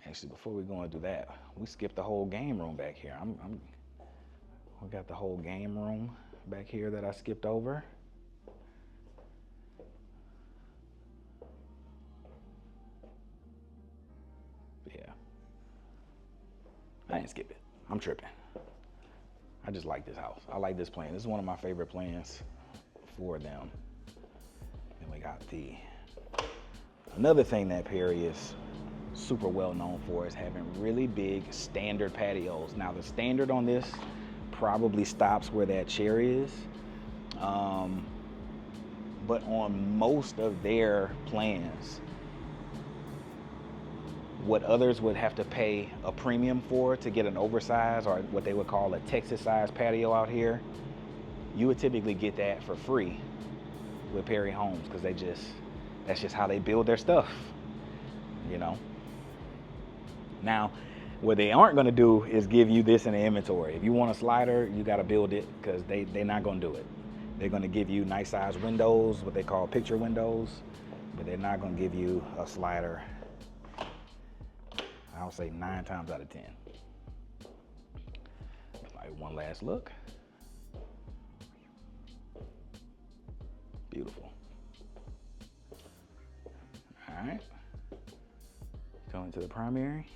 Actually, before we go and do that, we skipped the whole game room back here. We got the whole game room back here that I skipped over. Yeah, I didn't skip it. I'm tripping. I just like this house. I like this plan. This is one of my favorite plans for them. And we got another thing that Perry is super well known for is having really big standard patios. Now the standard on this probably stops where that chair is. But on most of their plans, what others would have to pay a premium for to get an oversized, or what they would call a Texas-sized patio out here, you would typically get that for free with Perry Homes, because that's just how they build their stuff, Now, what they aren't going to do is give you this in the inventory. If you want a slider, you got to build it, because they're not going to do it. They're going to give you nice size windows, what they call picture windows, but they're not going to give you a slider, I'll say 9 times out of 10. Like, one last look. Beautiful. All right. Going to the primary.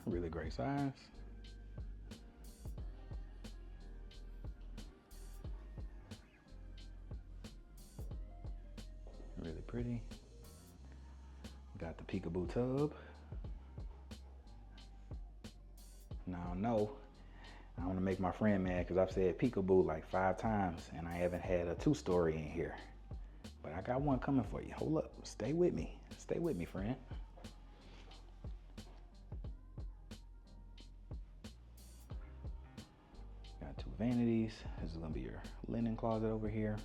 Really great size. Really pretty. Got the peekaboo tub. Now, no, I want to make my friend mad because I've said peekaboo like 5 times and I haven't had a 2-story in here. But I got one coming for you. Hold up. Stay with me. Stay with me, friend. Got 2 vanities. This is going to be your linen closet over here.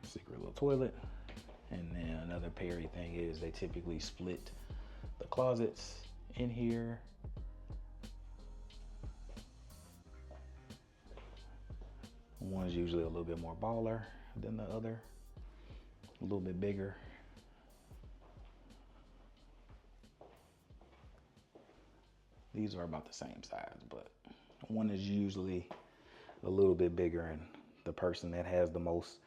Secret little toilet. And then another Perry thing is they typically split the closets in here. One's usually a little bit more baller than the other, a little bit bigger. These are about the same size, but one is usually a little bit bigger, and the person that has the most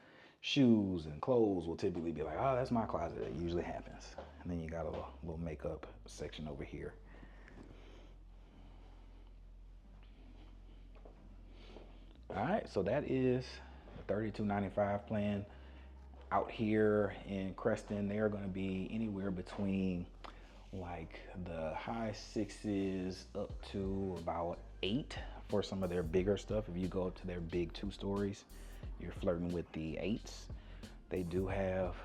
shoes and clothes will typically be like, oh, that's my closet. It usually happens. And then you got a little makeup section over here. All right, so that is the $32.95 plan. Out here in Crestston, they are going to be anywhere between like the high 6s up to about 8 for some of their bigger stuff. If you go up to their big 2 stories, you're flirting with the 8s. They do have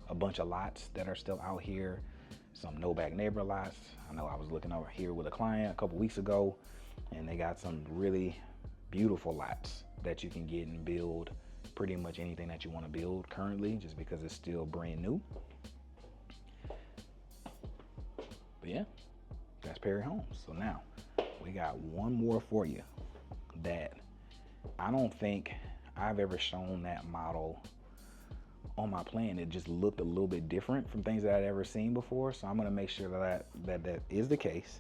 a bunch of lots that are still out here, some no back neighbor lots. I know I was looking over here with a client a couple weeks ago, and they got some really beautiful lots that you can get and build pretty much anything that you want to build currently, just because it's still brand new. But yeah, that's Perry Homes. So now we got one more for you that I don't think I've ever shown that model on my plan. It just looked a little bit different from things that I'd ever seen before. So I'm gonna make sure that is the case.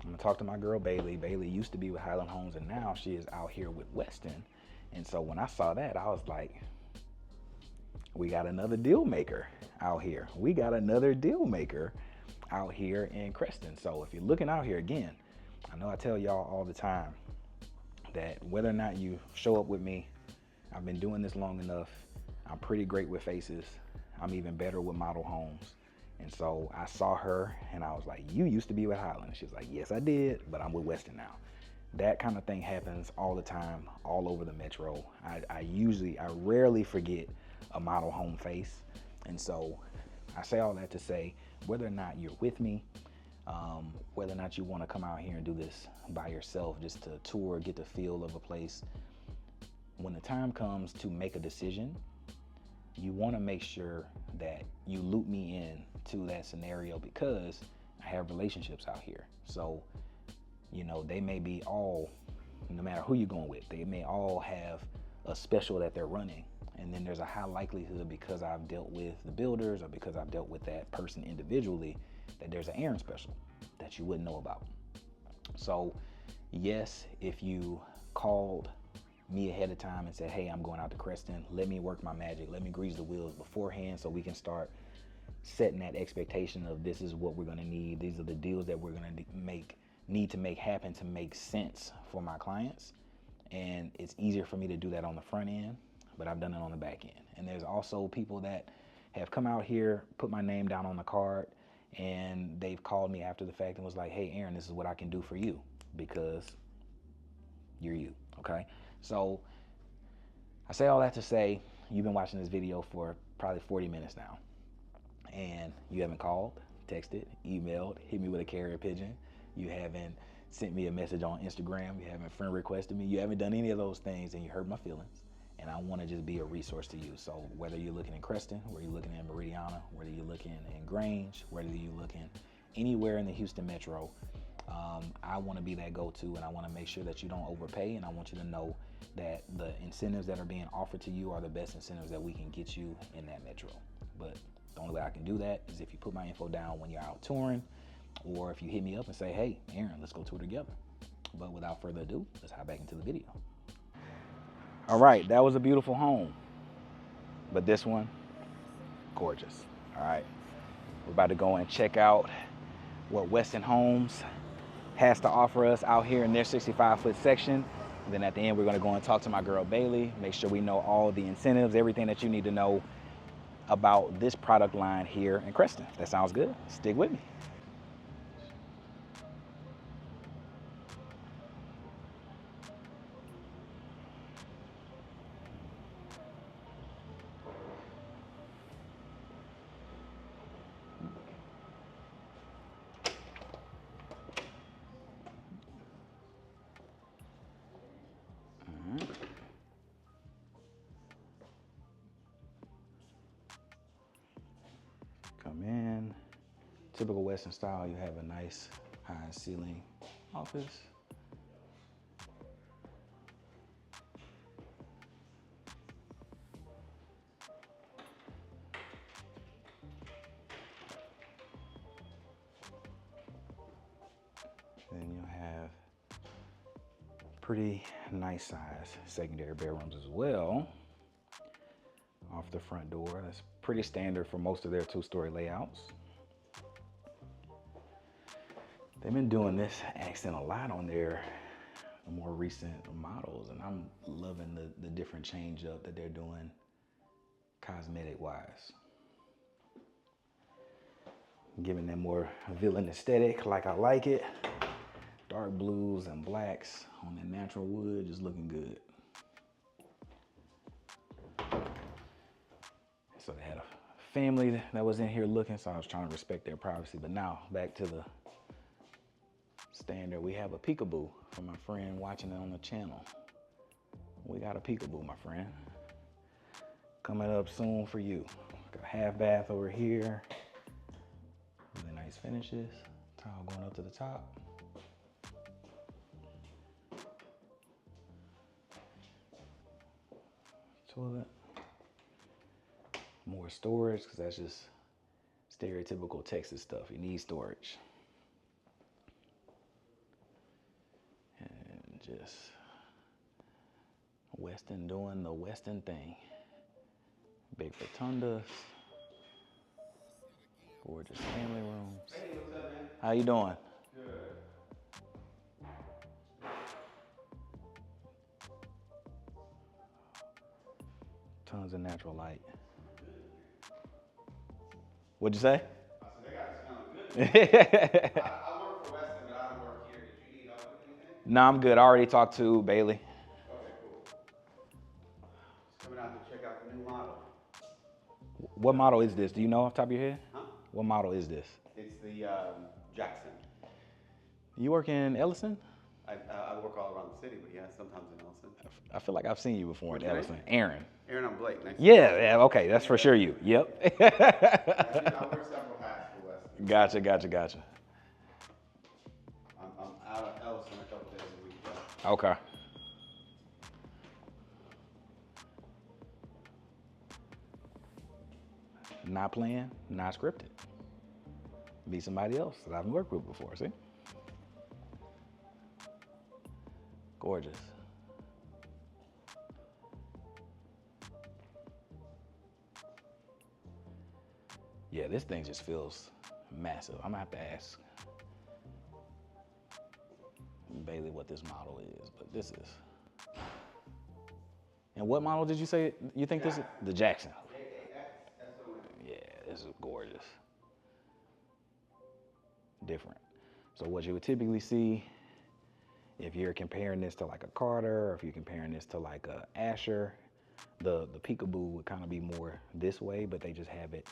I'm gonna talk to my girl Bailey. Bailey used to be with Highland Homes, and now she is out here with Westin. And so when I saw that, I was like, we got another deal maker out here. We got another deal maker out here in Creston. So if you're looking out here, again, I know I tell y'all all the time that whether or not you show up with me, I've been doing this long enough. I'm pretty great with faces. I'm even better with model homes. And so I saw her and I was like, you used to be with Highland. She was like, yes, I did, but I'm with Westin now. That kind of thing happens all the time, all over the metro. I rarely forget a model home face. And so I say all that to say, whether or not you're with me, whether or not you want to come out here and do this by yourself, just to tour, get the feel of a place, when the time comes to make a decision, you want to make sure that you loop me in to that scenario, because I have relationships out here. So, you know, they may be all, no matter who you're going with, they may all have a special that they're running. And then there's a high likelihood, because I've dealt with the builders or because I've dealt with that person individually, that there's an Aaron special that you wouldn't know about. So yes, if you called me ahead of time and said, hey, I'm going out to Creston, let me work my magic, let me grease the wheels beforehand so we can start setting that expectation of this is what we're going to need, these are the deals that we're going to need to make happen to make sense for my clients. And it's easier for me to do that on the front end, but I've done it on the back end. And there's also people that have come out here, put my name down on the card, and they've called me after the fact and was like, hey, Aaron, this is what I can do for you because you're you, okay? So I say all that to say, you've been watching this video for probably 40 minutes now, and you haven't called, texted, emailed, hit me with a carrier pigeon. You haven't sent me a message on Instagram, you haven't friend requested me, you haven't done any of those things, and you hurt my feelings. And I want to just be a resource to you. So whether you're looking in Crestston, whether you're looking in Meridiana, whether you're looking in Grange, whether you're looking anywhere in the Houston metro, I want to be that go-to, and I want to make sure that you don't overpay, and I want you to know that the incentives that are being offered to you are the best incentives that we can get you in that metro. But the only way I can do that is if you put my info down when you're out touring, or if you hit me up and say, hey, Aaron, let's go tour together. But without further ado, let's hop back into the video. All right, that was a beautiful home. But this one, gorgeous. All right, we're about to go and check out what Westin Homes has to offer us out here in their 65-foot section. And then at the end, we're gonna go and talk to my girl Bailey, make sure we know all the incentives, everything that you need to know about this product line here in Crestston. That sounds good? Stick with me. Come in, typical Western style. You have a nice high ceiling office. Then you'll have pretty nice size secondary bedrooms as well. Off the front door, that's pretty standard for most of their two-story layouts. They've been doing this accent a lot on their more recent models, and I'm loving the different change up that they're doing cosmetic wise. Giving them more villain aesthetic like I like it. Dark blues and blacks on that natural wood, just looking good. So they had a family that was in here looking, so I was trying to respect their privacy. But now back to the standard. We have a peekaboo from my friend watching it on the channel. We got a peekaboo, my friend. Coming up soon for you. Got a half bath over here. Really nice finishes. Tile going up to the top. Toilet. More storage, because that's just stereotypical Texas stuff. You need storage. And just Westin doing the Westin thing. Big rotundas. Gorgeous family rooms. Hey, what's up, man? How you doing? Good. Tons of natural light. What'd you say? I said, they got it smelling good. I work for Westin, but I don't work here. Did you need help with anything? No, I'm good. I already talked to Bailey. Okay, cool. Just coming out to check out the new model. What model is this? Do you know off the top of your head? Huh? What model is this? It's the Jackson. You work in Ellison? I work all around the city, but yeah, sometimes in Ellison. I feel like I've seen you before in What's your Ellison. name? Aaron. Aaron, I'm Blake. Nice to Yeah, okay, that's for sure you. Yep. meet you. I wear several hats for Westin. Gotcha. I'm out of Ellison a couple days a week. Though. Okay. Not playing, not scripted. Be somebody else that I've worked with before, see? Gorgeous. Yeah, this thing just feels massive. I'm gonna have to ask Bailey what this model is, but this is. And what model did you say you think this is? The Jackson. Yeah, this is gorgeous. Different. So what you would typically see if you're comparing this to like a Carter, or if you're comparing this to like a Asher, the peekaboo would kind of be more this way, but they just have it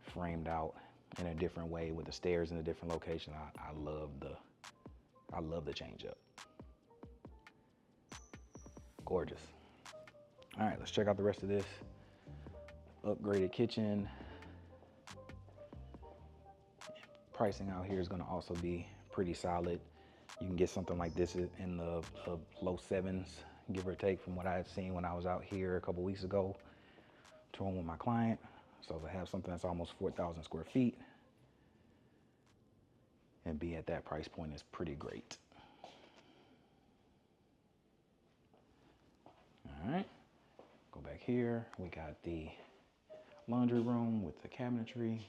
framed out in a different way with the stairs in a different location. I love I love the change up. Gorgeous. All right, let's check out the rest of this. Upgraded kitchen. Pricing out here is gonna also be pretty solid. You can get something like this in the low sevens, give or take, from what I had seen when I was out here a couple weeks ago touring with my client. So to have something that's almost 4,000 square feet and be at that price point is pretty great. All right, go back here. We got the laundry room with the cabinetry,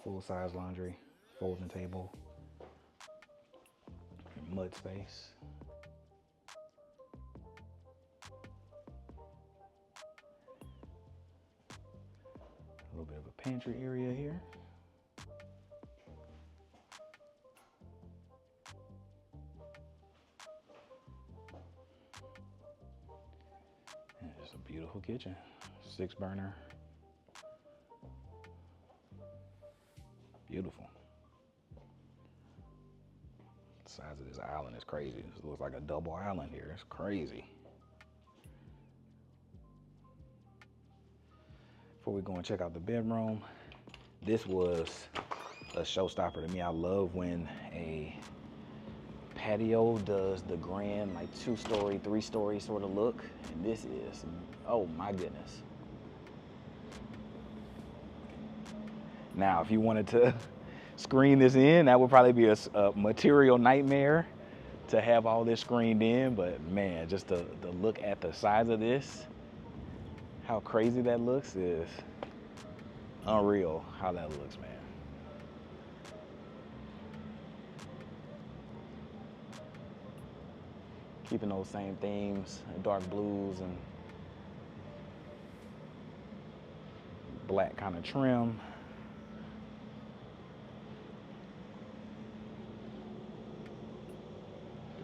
full-size laundry, folding table, mud space. A little bit of a pantry area here. And it's a beautiful kitchen, 6-burner. Beautiful. The size of this island is crazy. It looks like a double island here. It's crazy. Before we go and check out the bedroom, this was a showstopper to me. I love when a patio does the grand, like 2-story, 3-story sort of look. And this is, oh my goodness. Now, if you wanted to screen this in, that would probably be a material nightmare to have all this screened in. But man, just the look at the size of this, how crazy that looks is unreal how that looks, man. Keeping those same themes, dark blues and black kind of trim.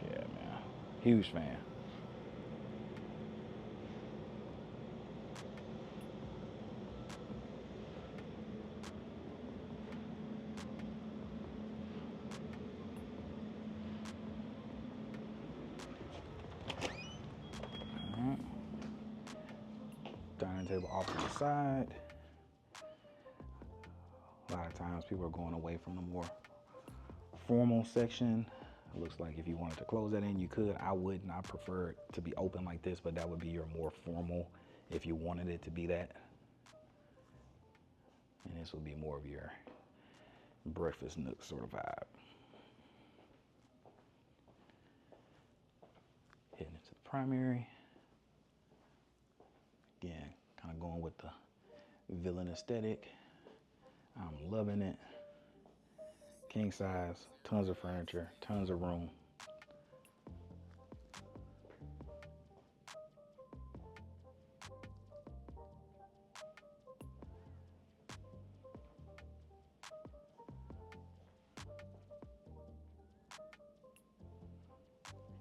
Yeah, man, huge fan. Dining table off to the side. A lot of times people are going away from the more formal section. It looks like if you wanted to close that in, you could. I wouldn't. I prefer it to be open like this, but that would be your more formal if you wanted it to be that. And this would be more of your breakfast nook sort of vibe. Heading into the primary. Again, kind of going with the villain aesthetic. I'm loving it. King size, tons of furniture, tons of room.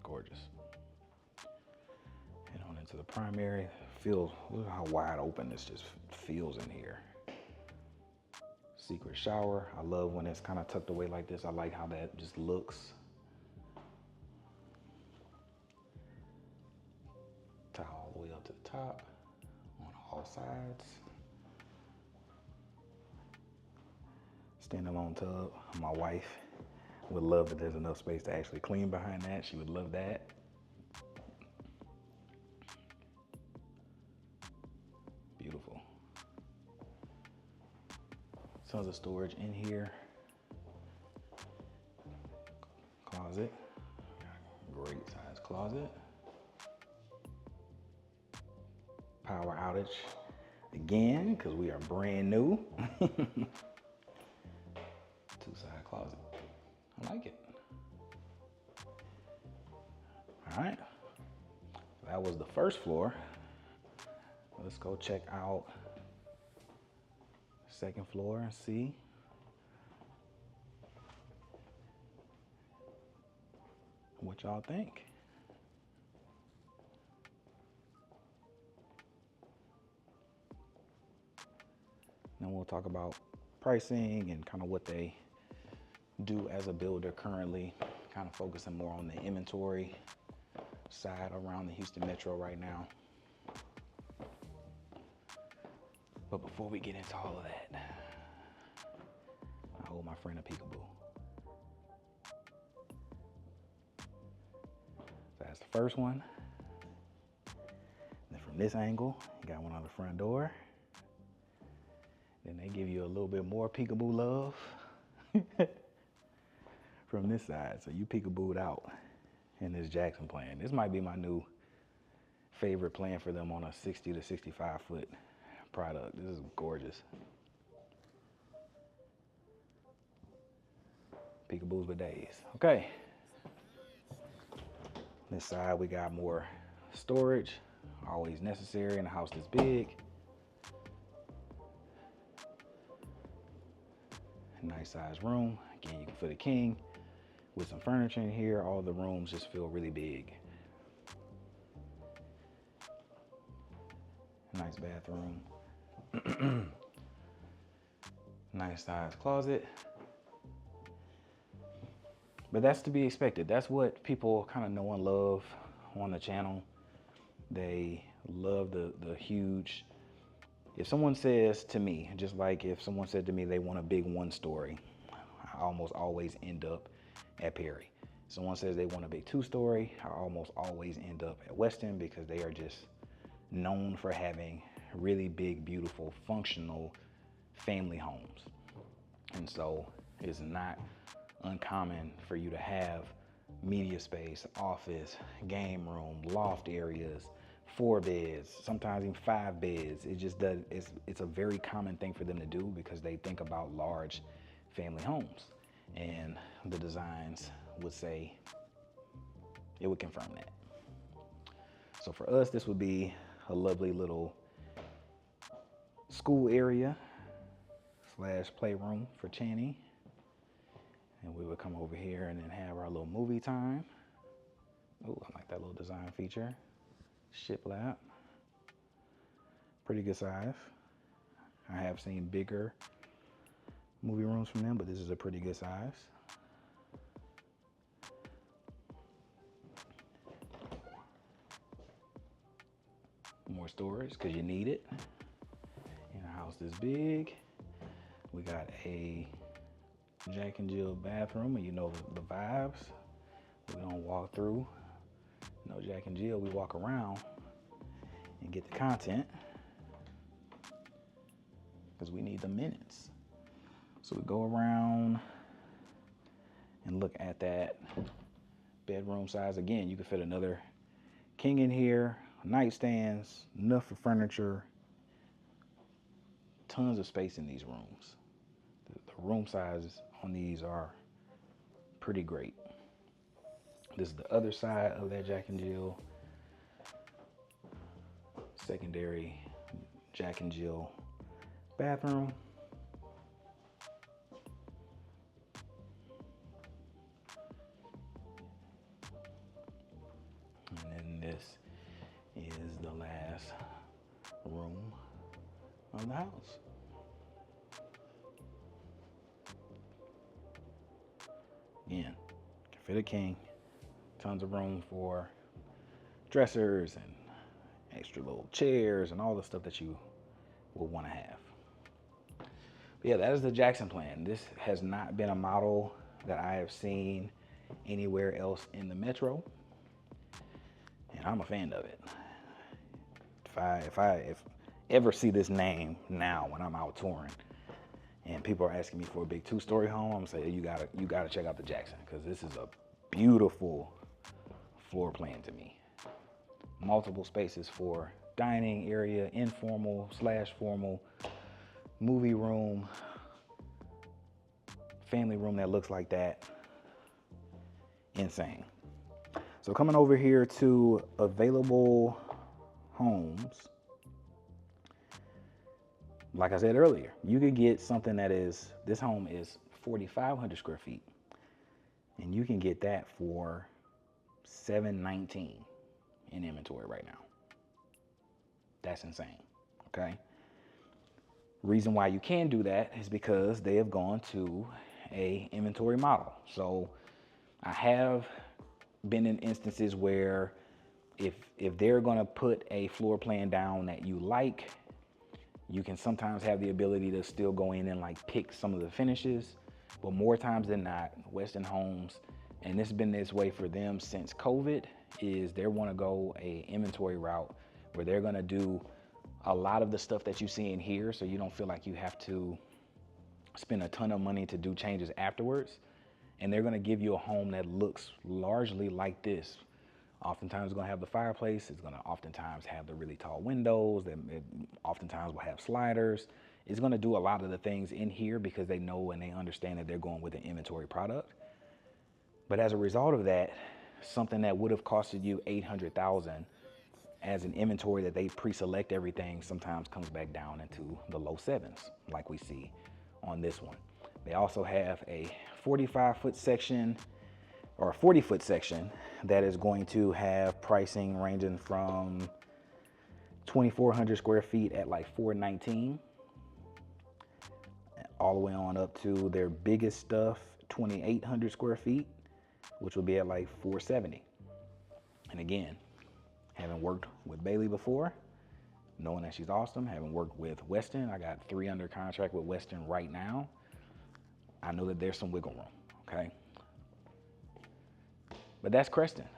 Gorgeous. Head on into the primary. Feels, look how wide open this just feels in here. Secret shower. I love when it's kind of tucked away like this. I like how that just looks. Tile all the way up to the top on all sides. Standalone tub. My wife would love that there's enough space to actually clean behind that. She would love that. Beautiful. Tons of storage in here. Closet. Great size closet. Power outage again, because we are brand new. Two-side closet. I like it. All right. That was the first floor. Let's go check out second floor and see what y'all think. Then we'll talk about pricing and kind of what they do as a builder currently, kind of focusing more on the inventory side around the Houston Metro right now. But before we get into all of that, I owe my friend a peekaboo. So that's the first one. Then from this angle, you got one on the front door. Then they give you a little bit more peekaboo love from this side. So you peekabooed out in this Jackson plan. This might be my new favorite plan for them on a 60 to 65 foot product. This is gorgeous. Peekaboos for days. Okay. This side we got more storage, always necessary in a house this big. Nice size room. Again, you can fit a king with some furniture in here. All the rooms just feel really big. Nice bathroom. Nice size closet. But that's to be expected. That's what people kind of know and love on the channel. They love the huge. If someone says to me, just like if someone said to me they want a big 1-story, I almost always end up at Perry. Someone says they want a big 2-story, I almost always end up at Westin, because they are just known for having really big, beautiful, functional family homes. And so it's not uncommon for you to have media space, office, game room, loft areas, 4 beds, sometimes even 5 beds. It just does, it's a very common thing for them to do, because they think about large family homes. And the designs would say, it would confirm that. So for us, this would be a lovely little school area / playroom for Channy. And we would come over here and then have our little movie time. Oh, I like that little design feature. Shiplap. Pretty good size. I have seen bigger movie rooms from them, but this is a pretty good size. More storage, because you need it. In a house this big, we got a Jack and Jill bathroom, and you know the vibes. We don't walk through no Jack and Jill, we walk around and get the content, because we need the minutes. So we go around and look at that bedroom size. Again, you can fit another king in here, nightstands, enough for furniture, tons of space in these rooms. The room sizes on these are pretty great. This is the other side of that Jack and Jill. Secondary Jack and Jill bathroom. And then this is the last room of the house. Again, can fit a king. Tons of room for dressers and extra little chairs and all the stuff that you will want to have. But yeah, that is the Jackson plan. This has not been a model that I have seen anywhere else in the Metro, and I'm a fan of it. If I ever see this name now when I'm out touring and people are asking me for a big 2-story home, I'm gonna say you gotta check out the Jackson, because this is a beautiful floor plan to me. Multiple spaces for dining area, informal / formal, movie room, family room that looks like that. Insane. So coming over here to available homes, like I said earlier, you could get something that is, this home is 4,500 square feet, and you can get that for $719 in inventory right now. That's insane, okay? Reason why you can do that is because they have gone to a inventory model. So I have been in instances where if they're gonna put a floor plan down that you like, you can sometimes have the ability to still go in and like pick some of the finishes. But more times than not, Westin Homes, and it's been this way for them since COVID, is they want to go a inventory route where they're going to do a lot of the stuff that you see in here, so you don't feel like you have to spend a ton of money to do changes afterwards. And they're going to give you a home that looks largely like this. Oftentimes it's going to have the fireplace. It's going to oftentimes have the really tall windows. It oftentimes will have sliders. It's going to do a lot of the things in here because they know and they understand that they're going with an inventory product. But as a result of that, something that would have costed you $800,000 as an inventory that they pre-select everything sometimes comes back down into the low sevens, like we see on this one. They also have a 45-foot section or a 40-foot section that is going to have pricing ranging from 2,400 square feet at like $419, all the way on up to their biggest stuff, 2,800 square feet, which will be at like $470. And again, having worked with Bailey before, knowing that she's awesome, having worked with Westin, I got 3 under contract with Westin right now. I know that there's some wiggle room, okay? But that's Crestston.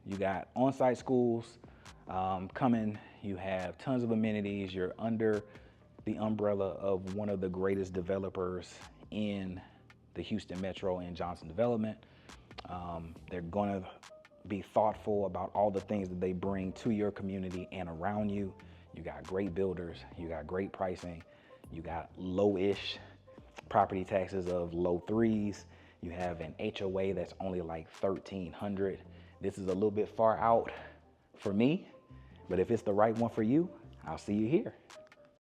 You got on-site schools coming. You have tons of amenities. You're under the umbrella of one of the greatest developers in the Houston Metro and Johnson Development. They're going to be thoughtful about all the things that they bring to your community and around you. You got great builders. You got great pricing. You got low-ish property taxes of low 3s. You have an HOA that's only like $1,300. This is a little bit far out for me, but if it's the right one for you, I'll see you here.